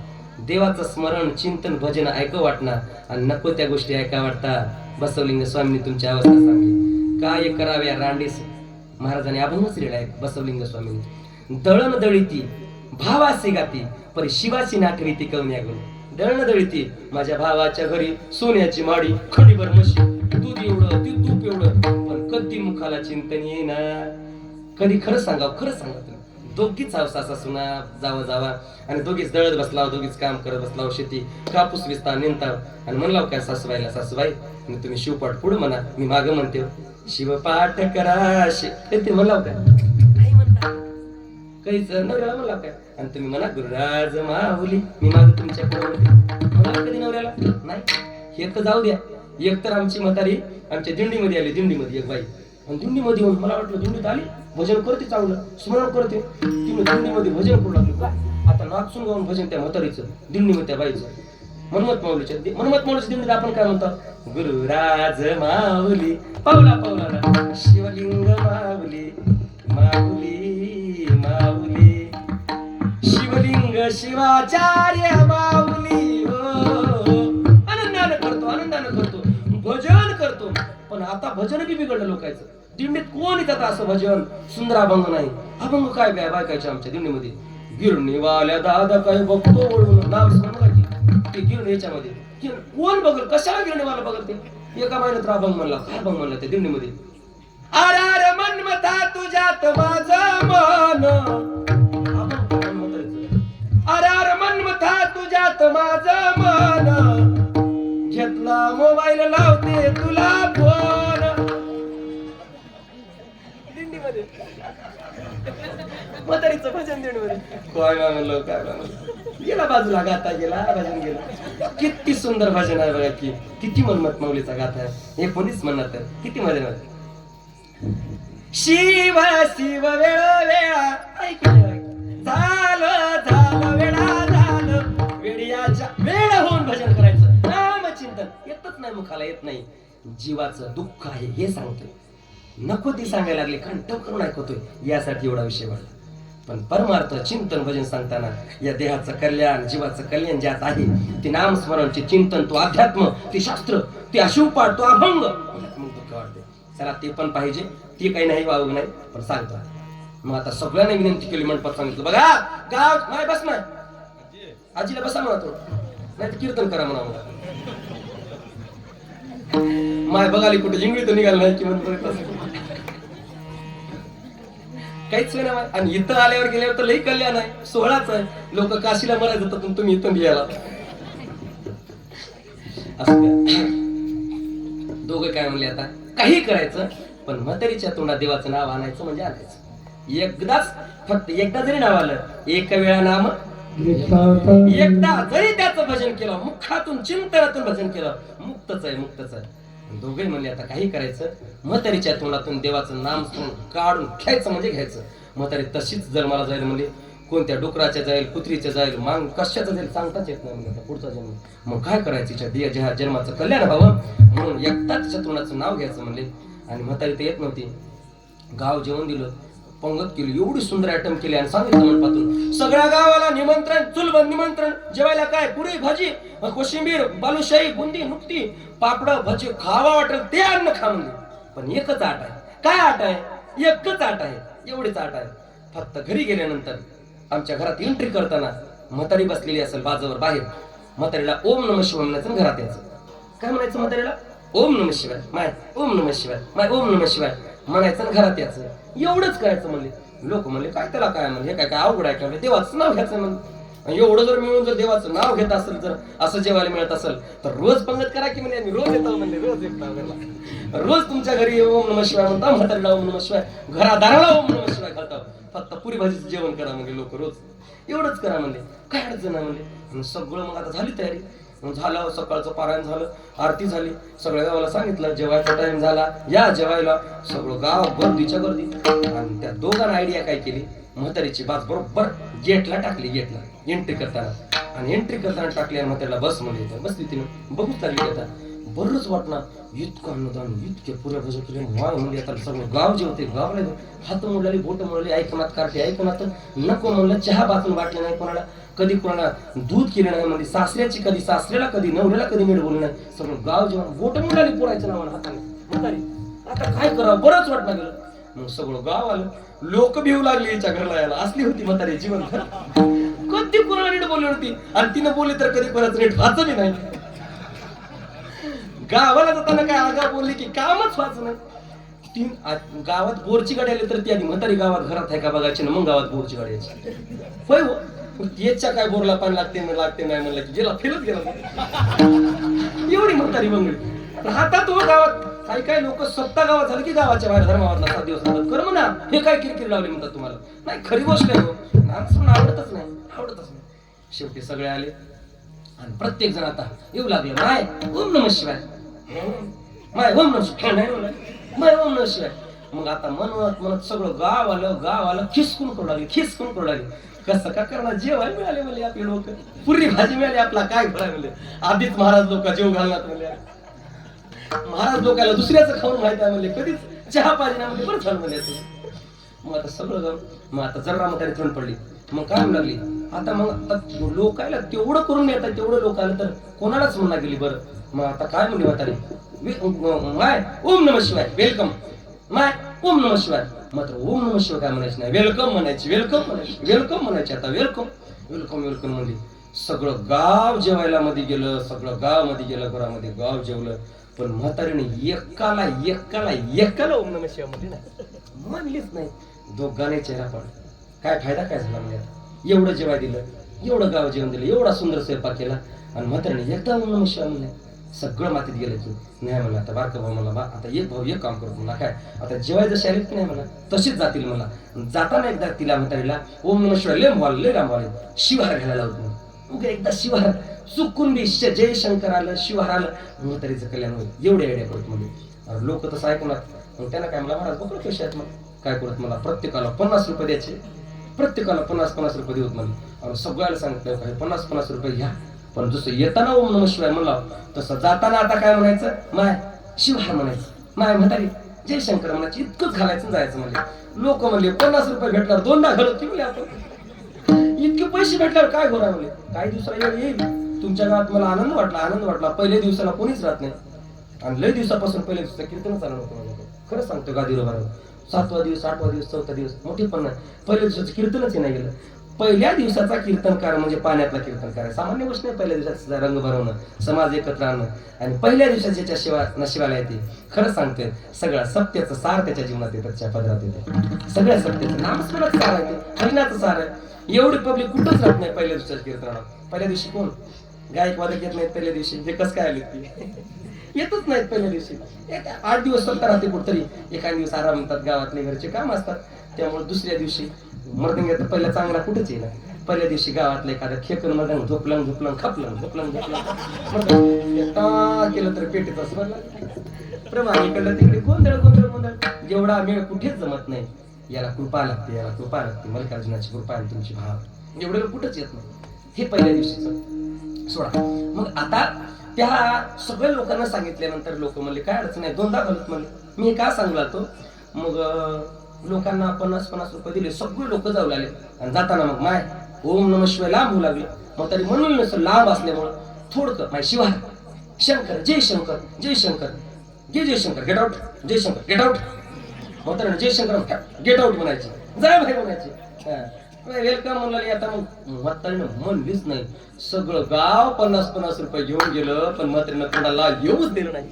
S1: देवाचं स्मरण, चिंतन, भजन ऐकं वाटणार, आणि नको त्या गोष्टी ऐका वाटतात. बसवलिंग स्वामींनी तुमची अवस्था सांगली. काय करावे या रांडीस. महाराजांनी अभंगच लिहिला आहे बसवलिंग स्वामींनी. दळण दळीती भावासी गाती, परी शिवासी नाठवीती कवन्या गुण. दळण दळीती माझ्या भावाच्या घरी सोन्याची माडी, खडीभर म्हशी, दूध एवढं, तूप एवढं, पण कधी मुखाला चिंतन येईना. कधी खरं सांगावं, खरं सांगा तुम्ही. दोघीच सासा सुना जावा, आणि दोघीच दळत बसलाव, दोघीच काम करत बसलाव, शेती कापूस विस्ता नेमताव. आणि म्हणलाव काय सासूबाईला, सासूबाई तुम्ही शिवपाठ पुढे म्हणा, मी माग म्हणते शिवपाठ करा. ते म्हणलाव काय काहीच नवऱ्याला म्हणलाव काय, आणि तुम्ही म्हणा गुरुराज माऊली, मी माग तुमच्या पुढे म्हणते. म्हणा कधी नवऱ्याला नाही. हे तर जाऊ द्या. एक तर आमची म्हातारी आमच्या दिंडीमध्ये आली. दिंडीमध्ये एक बाई आणि दिंडीमध्ये येऊन मला वाटलं दिंडीत आली भजन करते चांगलं स्मरण करते तिने दिंडीमध्ये भजन करू लागली काय आता नाचून गाऊन भजन त्या म्हातारीचं दिंडीमध्ये त्या बाईचं मनमत माऊलीच्या दिंडीत आपण काय म्हणतो गुरुराज माऊली पावला पावला शिवलिंग माऊली माऊली माऊली शिवलिंग शिवाचार्य माऊली हो आनंदानं करतो भजन करतो पण आता भजन बी बिघडलं लोकांचं दिंडीत कोण येतात असं भजन सुंदर अभंग नाही अभंग काय काय बायकायचे आमच्या दिंडीमध्ये गिरणीवाल्या दादा काय बघतो ओळखून नाव सांगा की ते गिरणी याच्यामध्ये कोण बघल कशाला गिरणीवाला बघल ते एका महिन्यात अभंग म्हणला काय अभंग म्हणला त्या दिंडीमध्ये अरे अरे मनमता तुझ्यात माझं मन अरे अरे मनमता तुझ्यात माझं मन घेतला मोबाईल लावते तुला फोन दिंडीमध्ये म्हातारीचं भजन दिंडीमध्ये काय म्हणलं काय म्हणलं गेला बाजूला गाता गेला भजन गेला किती सुंदर भजन आहे बघा की किती मनमत माऊलीचा गाथा आहे हे कोणीच म्हणत किती मजा शिव शिव वेळ वेळा ऐकलं झालं झालं वेळा झालं वेळ्याच्या वेळ होऊन भजन करायचं नामचिंतन येतच नाही मुखाला येत नाही जीवाचं दुःख आहे हे सांगतोय नको ती सांगायला लागली कंठ करून ऐकतोय यासाठी एवढा विषय वाढला पण परमार्थ चिंतन भजन सांगताना या देहाचं कल्याण जीवाचं कल्याण ज्यात आहे ते नामस्मरणचे चिंतन तो अध्यात्म ते शास्त्र ते अशिवपाठ तो अभंग मग दुःख वाटते चला ते पण पाहिजे ते काही नाही वावग नाही पण सांगतो मग आता सगळ्यांना विनंती केली मंडपात सांगितलं बघा गाव नाही बस नाही आजीला बसा म्हणतो नाही तर कीर्तन करा म्हणा माय बघाली कुठे जिंगळी तर निघाल नाही किंवा काहीच नाही ना आणि इथं आल्यावर गेल्यावर तर लई कल्याण आहे सोहळाच आहे लोक काशीला मरायचं तर तुम्ही इथून घ्यायला असं दोघं काय म्हणले आता काही करायचं पण म्हातारीच्या तोंडात देवाचं नाव आणायचं म्हणजे आणायचं एकदाच फक्त एकदा जरी नाव आलं एक वेळा नाम एकदा जरी त्याचं भजन केलं मुखातून चिंतनातून भजन केलं मुक्तच आहे दोघे म्हणले आता काही करायचं म्हातारीच्या तोंडातून देवाचं नाम काढून घ्यायचं म्हणजे घ्यायचं म्हातारी तशीच जन्माला जाईल म्हणजे कोणत्या डुकराच्या जाईल कुत्रीच्या जाईल मांग कशाचं जाईल सांगताच येत नाही म्हणजे पुढचा जन्म मग काय करायचं ज्या जन्माचं कल्याण व्हावं म्हणून एकदा तिच्या तोंडाचं नाव घ्यायचं म्हणले आणि म्हातारी तर येत नव्हती गाव जेवण दिलं पंगत केली एवढी सुंदर आयटम केली आणि सांगितलं मंडपातून सगळ्या गावाला निमंत्रण चुलबंद निमंत्रण जेवायला काय पुरी भाजी कोशिंबीर बालुशाही बुंदी नुकती पापड भजी खावा वाटेल ते अन्न खा म्हणले पण एकच आट आहे काय आट आहे एकच आट आहे एवढीच आट आहे फक्त घरी गेल्यानंतर आमच्या घरात एंट्री करताना म्हातारी बसलेली असेल बाजूवर बाहेर म्हातारीला ओम नमः शिवाय म्हणायचं घरात यायचं काय म्हणायचं म्हातारीला ओम नमः शिवाय माय ओम नमः शिवाय माय ओम नमः शिवाय म्हणायचं घरात यायचं एवढंच करायचं म्हणले लोक म्हणले काय त्याला काय म्हणले काय अवघड आहे का देवाचं नाव घ्यायचं म्हणले एवढं जर मिळून जर देवाचं नाव घेत असेल जर असं जेवायला मिळत असेल तर रोज पंगत करा की म्हणजे आम्ही रोज येतो म्हणले रोज येतो रोज तुमच्या घरी ओम नमः शिवाय म्हणता म्हातारीला ओम नमः शिवाय घरादाराला ओम नमः शिवाय घालता फक्त पुरी भाजीचं जेवण करा म्हणजे लोक रोज एवढंच करा म्हणले काय अडचण नाही म्हणले सगळं मग आता झाली तयारी झालं सकाळचं पारायण झालं आरती झाली सगळ्या गावाला सांगितलं जेवायचा टाइम झाला या जेवायला सगळं गाव गर्दीच्या गर्दी आणि त्या दोघांना आयडिया काय केली म्हातारीची बाज बरोबर गेटला टाकली गेटला एंट्री करताना आणि एंट्री करताना टाकली आणि म्हातारीला बस म्हणजे बसली तिने बघूच लागली आता बरंच वाटणार इतकं अन्नदान इतके पुऱ्या भजन केले माय म्हणजे आता सगळं गाव जेवते गावला हात मोडली बोट मोडली ऐकनात काढते ऐकनात नको म्हणलं चहा बातून वाटले नाही कोणाला कधी कोणाला दूध केलं नाही म्हणजे सासऱ्याची कधी सासऱ्याला कधी नवऱ्याला कधी नीट बोललं नाही सगळं गाव जेवण बोट मोडाली पोरायचं नावानं हाताने म्हातारी आता काय करावं बरंच वाटलं गेलं मग सगळं गाव आलं लोक भिवू लागली हिच्या घरला यायला असली होती म्हातारी जीवन कधी कोणाला नीट बोलली होती आणि तिनं बोलली तर कधी कोणाचं नीट वाचली नाही गावाला जाताना काय आगा बोलली की कामच वाचलं नाही ती गावात बोरची गाडी आली तर ती आधी म्हातारी गावात घरात आहे का बघायची ना मग गावात बोरची गाडी यायची होय हो येच्या काय बोरला पाणी लागते नाही म्हणलं की गेला फिरत गेला एवढी म्हातारी मंगळी राहतात हो गावात काही काही लोक सत्ता गावात झालं की गावाच्या बाहेर धर्मावातला 7 दिवस राहतात कर म्हणा हे काय किरकिर लावली म्हणतात तुम्हाला नाही खरी गोष्ट आहे हो नाम आवडतच नाही शेवटी सगळे आले आणि प्रत्येक जण आता येऊ लागले माय ओम नमः शिवाय माय ओम नमः शिवाय नाही माय ओम नमः शिवाय मग आता म्हणत म्हणत सगळं गाव आलं खिसकून करू लागले कसं का करणार जेवायला मिळाले म्हणले आपले लोक पुरी भाजी मिळाली आपला काय घोडा म्हणले आधीच महाराज लोक जेव घालणार म्हणले महाराज लोकांना दुसऱ्याचं खाऊन माहित आहे म्हणले कधीच चहा पाहिजे ना म्हणजे बरं झालं म्हणले मग आता सगळं गाव मग आता जरा म्हातारी तोंड पडली मग काय म्हणू लागली आता मग आता लोकायला तेवढं करून येतात तेवढं लोक आलं तर कोणालाच म्हणा गेली बरं मग आता काय म्हणली म्हातारी माय ओम नमः शिवाय वेलकम माय ओम नमः शिवाय मात्र ओम नमः शिवाय काय म्हणायचं नाही वेलकम म्हणायची आता वेलकम म्हणली सगळं गाव जेवायला मध्ये गेलं सगळं गाव मध्ये गेलं घरामध्ये गाव जेवलं पण म्हातारीने एकाला ओम नमः शिवाय म्हणली नाही म्हणलीच नाही दोघांनी चेहरा पड काय फायदा काय झाला म्हणजे एवढं जेवाय दिलं एवढं गाव जेवण दिलं एवढा सुंदर स्वयंपाक केला आणि म्हातारीने एकदा ओम नमः शिवाय म्हणले सगळं मातीत गेलं की नाही म्हणलं आता बारका भाऊ मला आता एक भाऊ एक काम करतो मला काय आता जेवाय जशी आलीत की नाही मला तशीच जातील मला जाताना एकदा तिला म्हातारीला ओम नमः शिवाय लय रामवाले शिवार घ्यायला लावतो मग एकदा शिवार चुकून बी जय शंकर आलं शिवार आलं म्हातारीचं कल्याण होईल एवढे आयडिया करत म्हणजे लोक तसं ऐकणार मग त्यांना काय मला महाराज बघ पैसे आहेत मग काय करत मला प्रत्येकाला 50 रुपये द्यायचे प्रत्येकाला 50 रुपये देऊत मला आणि सगळ्याला सांगितलं काय 50 रुपये घ्या पण जसं येताना ओम नमः शिवाय म्हणला तसं जाताना आता काय म्हणायचं माय शिवाय म्हणायचं माय म्हातारी जय शंकर म्हणायचं इतकंच घालायचं जायचं म्हणजे लोक म्हणले 50 रुपये भेटल्यावर 2दा घालत की म्हणले आपण इतके पैसे भेटल्यावर काय घोरा म्हणले काही दिवसाला येईल तुमच्या गावात मला आनंद वाटला पहिल्या दिवसाला कोणीच राहत नाही आणि लय दिवसापासून पहिल्या दिवसाचं कीर्तन चालू नको खरं सांगतो गादीवर 7वा दिवस 8वा दिवस 4था दिवस मोठी पण नाही पहिल्या दिवसाचं कीर्तनच नाही गेलं पहिल्या दिवसाचा कीर्तनकार म्हणजे पाण्यातला कीर्तनकार सामान्य गोष्ट नाही पहिल्या दिवसाचा रंग भरवणं समाज एकत्र आणणं आणि पहिल्या दिवसाच्या शिवाय नशिबाला येते खरं सांगतोय सगळं सत्याचं सार त्याच्या जीवनात येतं त्याच्या पदरात येते सगळ्या सत्याचं नामस्मरणाचं सार आहे ते हरिनाचं सार आहे एवढी पब्लिक कुठंच राहत नाही पहिल्या दिवसाच्या कीर्तनाला पहिल्या दिवशी कोण गायक वादक येत नाहीत पहिल्या दिवशी ते कसं काय आले ती येतच नाहीत पहिल्या दिवशी 8 दिवस सत्ता राहते कुठतरी एखाद दिवस आराम म्हणतात गावातले घरचे काम असतात त्यामुळे दुसऱ्या दिवशी मर्दंग तर पहिला चांगला कुठेच येईल पहिल्या दिवशी गावातलं एखादं खेकन मर्दंग झोपलं खपलं केलं तर पेटीत असं प्रमाणे इकडलं तिकडे गोंधळ जेवढा वेळ कुठेच जमत नाही याला कृपा लागते मल्लिकार्जुनाची कृपा आणि तुमची भाव एवढं कुठंच येत नाही हे पहिल्या दिवशीच सोडा मग आता त्या सगळ्या लोकांना सांगितल्यानंतर लोक म्हणले काय अडचण नाही 2दा घालत म्हणले मी हे का सांगला तो मग लोकांना 50 रुपये दिले सगळे लोक जाऊ लागले आणि जाताना मग माय ओम नमः शिवाय लांब होऊ लागले मग तरी म्हणून नसतं लांब असल्यामुळं थोडकं माय शिवाय शंकर जय शंकर गेट आउट जय शंकर गेट आउट मग तर जय शंकर गेट आउट म्हणायचे जय भाई म्हणायचे वेलकम म्हणलं आता मग म्हातारीनं म्हणलीच नाही सगळं गाव 50 रुपये घेऊन गेलं पण म्हातारीनं कोणाला येऊच दिलं नाही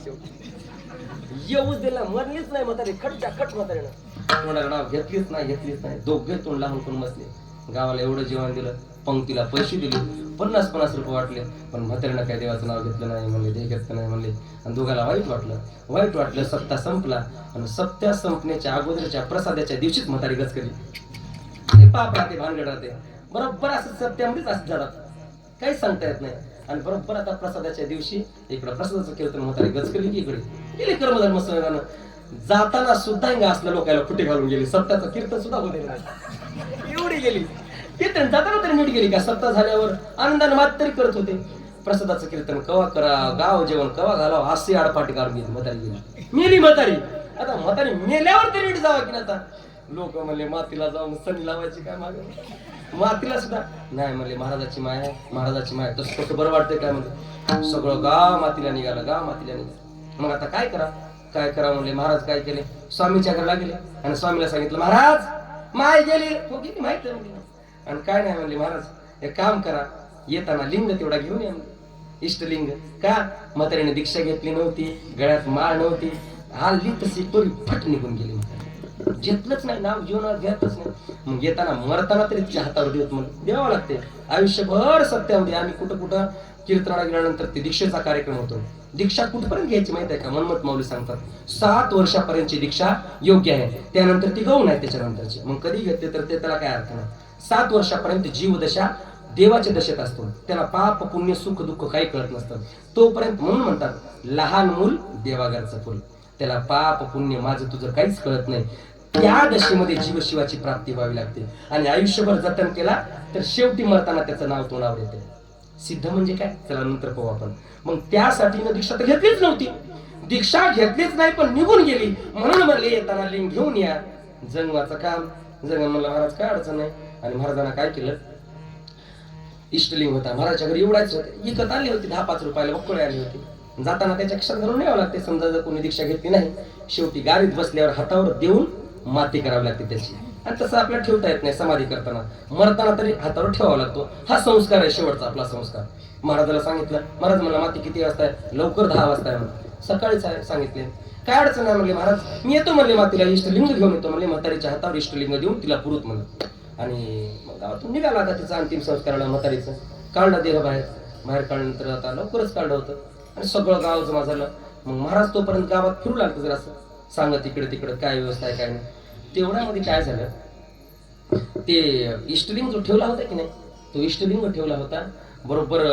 S1: येऊच दिलं म्हणलीच नाही म्हातारी खट म्हातारीनं कोणाला नाव घेतलीच नाही दोघे तोंड लावून कोण बसले गावाला एवढं जेवण दिलं पंक्तीला पैसे दिले 50 रुपये वाटले पण म्हातारीनं काय देवाचं नाव घेतलं नाही म्हणले ते घेतलं नाही म्हणले आणि दोघाला वाईट वाटलं सप्ताह संपला आणि सप्ताह संपण्याच्या अगोदरच्या प्रसादाच्या दिवशीच म्हातारी गचकली पाप राहते भानगड राहते बरोबर असं सत्यामध्येच असं झालं काही सांगता येत नाही आणि बरोबर आता प्रसादाच्या दिवशी इकडं प्रसादाचं कीर्तन म्हातारी गचकली की इकडे गेले कर्मधर्म संघानं जाताना सुद्धा हिंगा असल्या लोकांना खुटे घालून गेली सप्ताहाचं कीर्तन सुद्धा होते नाही एवढी गेली कीर्तन जाताना तरी नीट गेली का सप्ताह झाल्यावर आनंदाने मात तरी करत होते प्रसादाचं कीर्तन कवा करा गाव जेवण कवा घालावं असे आडपाटी काढून गेली म्हातारी गेली मेली म्हातारी आता म्हातारी मेल्यावर तरी नीट जावं की आता लोक म्हणले मातीला जाऊन सणी लावायची काय मागे मातीला सुद्धा नाही म्हणले महाराजाची माय तसं कसं बरं वाटतंय काय म्हणले सगळं गाव मातीला निघालं मग आता काय करा म्हणले महाराज काय केले स्वामीच्या घरला गेले आणि स्वामीला सांगितलं महाराज माय गेली हो गेली माहित आणि काय नाही म्हणले महाराज एक काम करा येताना लिंग तेवढा घेऊन या इष्टलिंग का म्हातारीने दीक्षा घेतली नव्हती गळ्यात माळ नव्हती आली तशी तोरी फट निघून गेली घेतलंच नाही नाव जीवनात घेतलंच नाही मग येताना मरताना तरी तिच्या हातावर देत म्हणून द्यावं लागते आयुष्यभर सत्यामध्ये आम्ही कुठं कीर्तनाला गेल्यानंतर ते दीक्षेचा कार्यक्रम होतो दीक्षा कुठपर्यंत घ्यायची माहिती आहे का मनमत माऊली सांगतात 7 वर्षापर्यंतची दीक्षा योग्य आहे त्यानंतर ती गौण आहे त्याच्यानंतरची मग कधी घेतले तर ते त्याला काय अर्थ नाही 7 वर्षापर्यंत जीवदशा देवाच्या दशेत असतो त्याला पाप पुण्य सुख दुःख काही कळत नसतं तोपर्यंत म्हणून म्हणतात लहान मूल देवाघरचं फुल त्याला पाप पुण्य माझं तुझं काहीच कळत नाही. त्या दशेमध्ये जीवशिवाची प्राप्ती व्हावी लागते आणि आयुष्यभर जतन केला तर शेवटी मरताना त्याचं नाव तोंडावर येते. सिद्ध म्हणजे काय, चला नंतर पाहू आपण. मग त्यासाठी न दीक्षा तर घेतलीच नव्हती, दीक्षा घेतलीच नाही पण निघून गेली. म्हणून म्हणले येताना लिंग घेऊन या. जंगवाचं काम जंग म्हणलं महाराज काय अडचण नाही. आणि महाराजांना काय केलं, इष्टलिंग होता महाराजच्या घरी एवढाच होते, विकत आली होती 10-5 रुपयाला बक्कळे आली होती. जाताना त्याच्या खिशात घालून न्यावं लागते. समजा जर कोणी दीक्षा घेतली नाही, शेवटी गाडीत बसल्यावर हातावर देऊन माती करावी लागते त्याची. आणि तसं आपल्याला ठेवता येत नाही, समाधी करताना मरताना तरी हातावर ठेवावा लागतो. हा संस्कार आहे, शेवटचा आपला संस्कार. महाराजाला सांगितलं, महाराज म्हणला माती किती वाजता आहे, लवकर 10 वाजता आहे म्हणून. सकाळीच आहे सांगितले. काय अडचण आहे म्हणले महाराज, मी येतो म्हणले मातीला, इष्टलिंग घेऊन येतो म्हणले. म्हातारीच्या हातावर इष्टलिंग देऊन तिला पुरुत म्हणलं. आणि मग गावातून निघाला आता तिचा अंतिम संस्काराला म्हातारीचं. काढलं देह बाहेर काढल्यानंतर आता लवकरच काढलं होतं आणि सगळं गाव जमा झालं. मग महाराज तोपर्यंत गावात फिरू लागतं जरा असं, सांगत इकडे तिकडे काय व्यवस्था आहे काय नाही. तेवढ्यामध्ये काय झालं, ते इष्टलिंग जो ठेवला होता की नाही, तो इष्टलिंग ठेवला होता बरोबर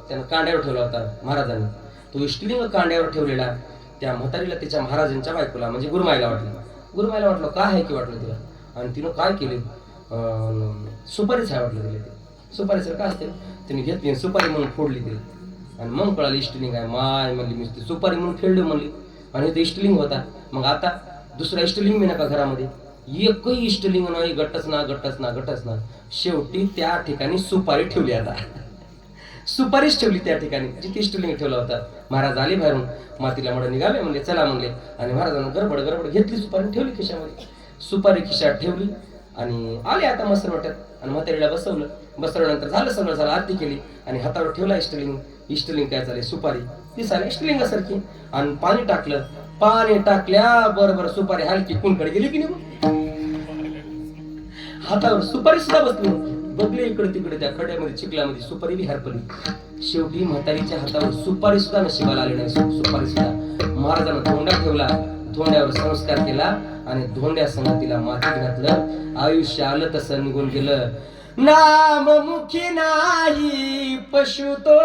S1: त्यानं कांड्यावर ठेवला होता महाराजांनी. तो इष्टलिंग कांड्यावर ठेवलेला त्या म्हातारीला त्याच्या महाराजांच्या बायकोला म्हणजे गुरुमाईला वाटलं काय आहे की वाटलं तिला. आणि तिनं काय केले, सुपारीच आहे वाटलं तिला. ते सुपारीचं काय असते, तिने घेतली सुपारी म्हणून फोडली तिला. आणि मग कळाली इष्टलिंग आहे. माय म्हणली मी सुपारी म्हणून फेडली म्हणली. आणि ते इष्टलिंग होता. मग आता दुसरा इष्टलिंग मी नका घरामध्ये, एकही इष्टलिंग नाही, गटच ना. शेवटी त्या ठिकाणी सुपारी ठेवली. आता सुपारीच ठेवली त्या ठिकाणी जिथे इष्टलिंग ठेवला होता. महाराज आले बाहेरून, मातीला मड निघाले म्हणले चला म्हणले. आणि महाराजांना गडबड घेतली सुपारी, ठेवली खिशामध्ये. सुपारी खिशात ठेवली आणि आले आता मस्त वाटत. आणि म्हातारीला बसवल्यानंतर झालं आरती केली आणि हातावर ठेवला इष्टलिंग काय झाले, सुपारी ती झाली इष्टलिंगासारखी. आणि पाणी टाकल्या बरोबर सुपारी हलकी कुणकडे गेली की निघून. हातावर सुपारी सुद्धा बसली. बघले इकडे तिकडे त्या खड्यामध्ये चिखलामध्ये सुपारी बी हरपली. शेवटी म्हातारीच्या हातावर सुपारी सुद्धा नशिबाला आली नाही. सुपारी सुद्धा महाराजांना धोंडा ठेवला, धोंड्यावर संस्कार केला आणि धोंड्या संगतीला माती घातलं. आयुष्य आलं तसं निघून गेलं. नाम मुखी नाही पशु तो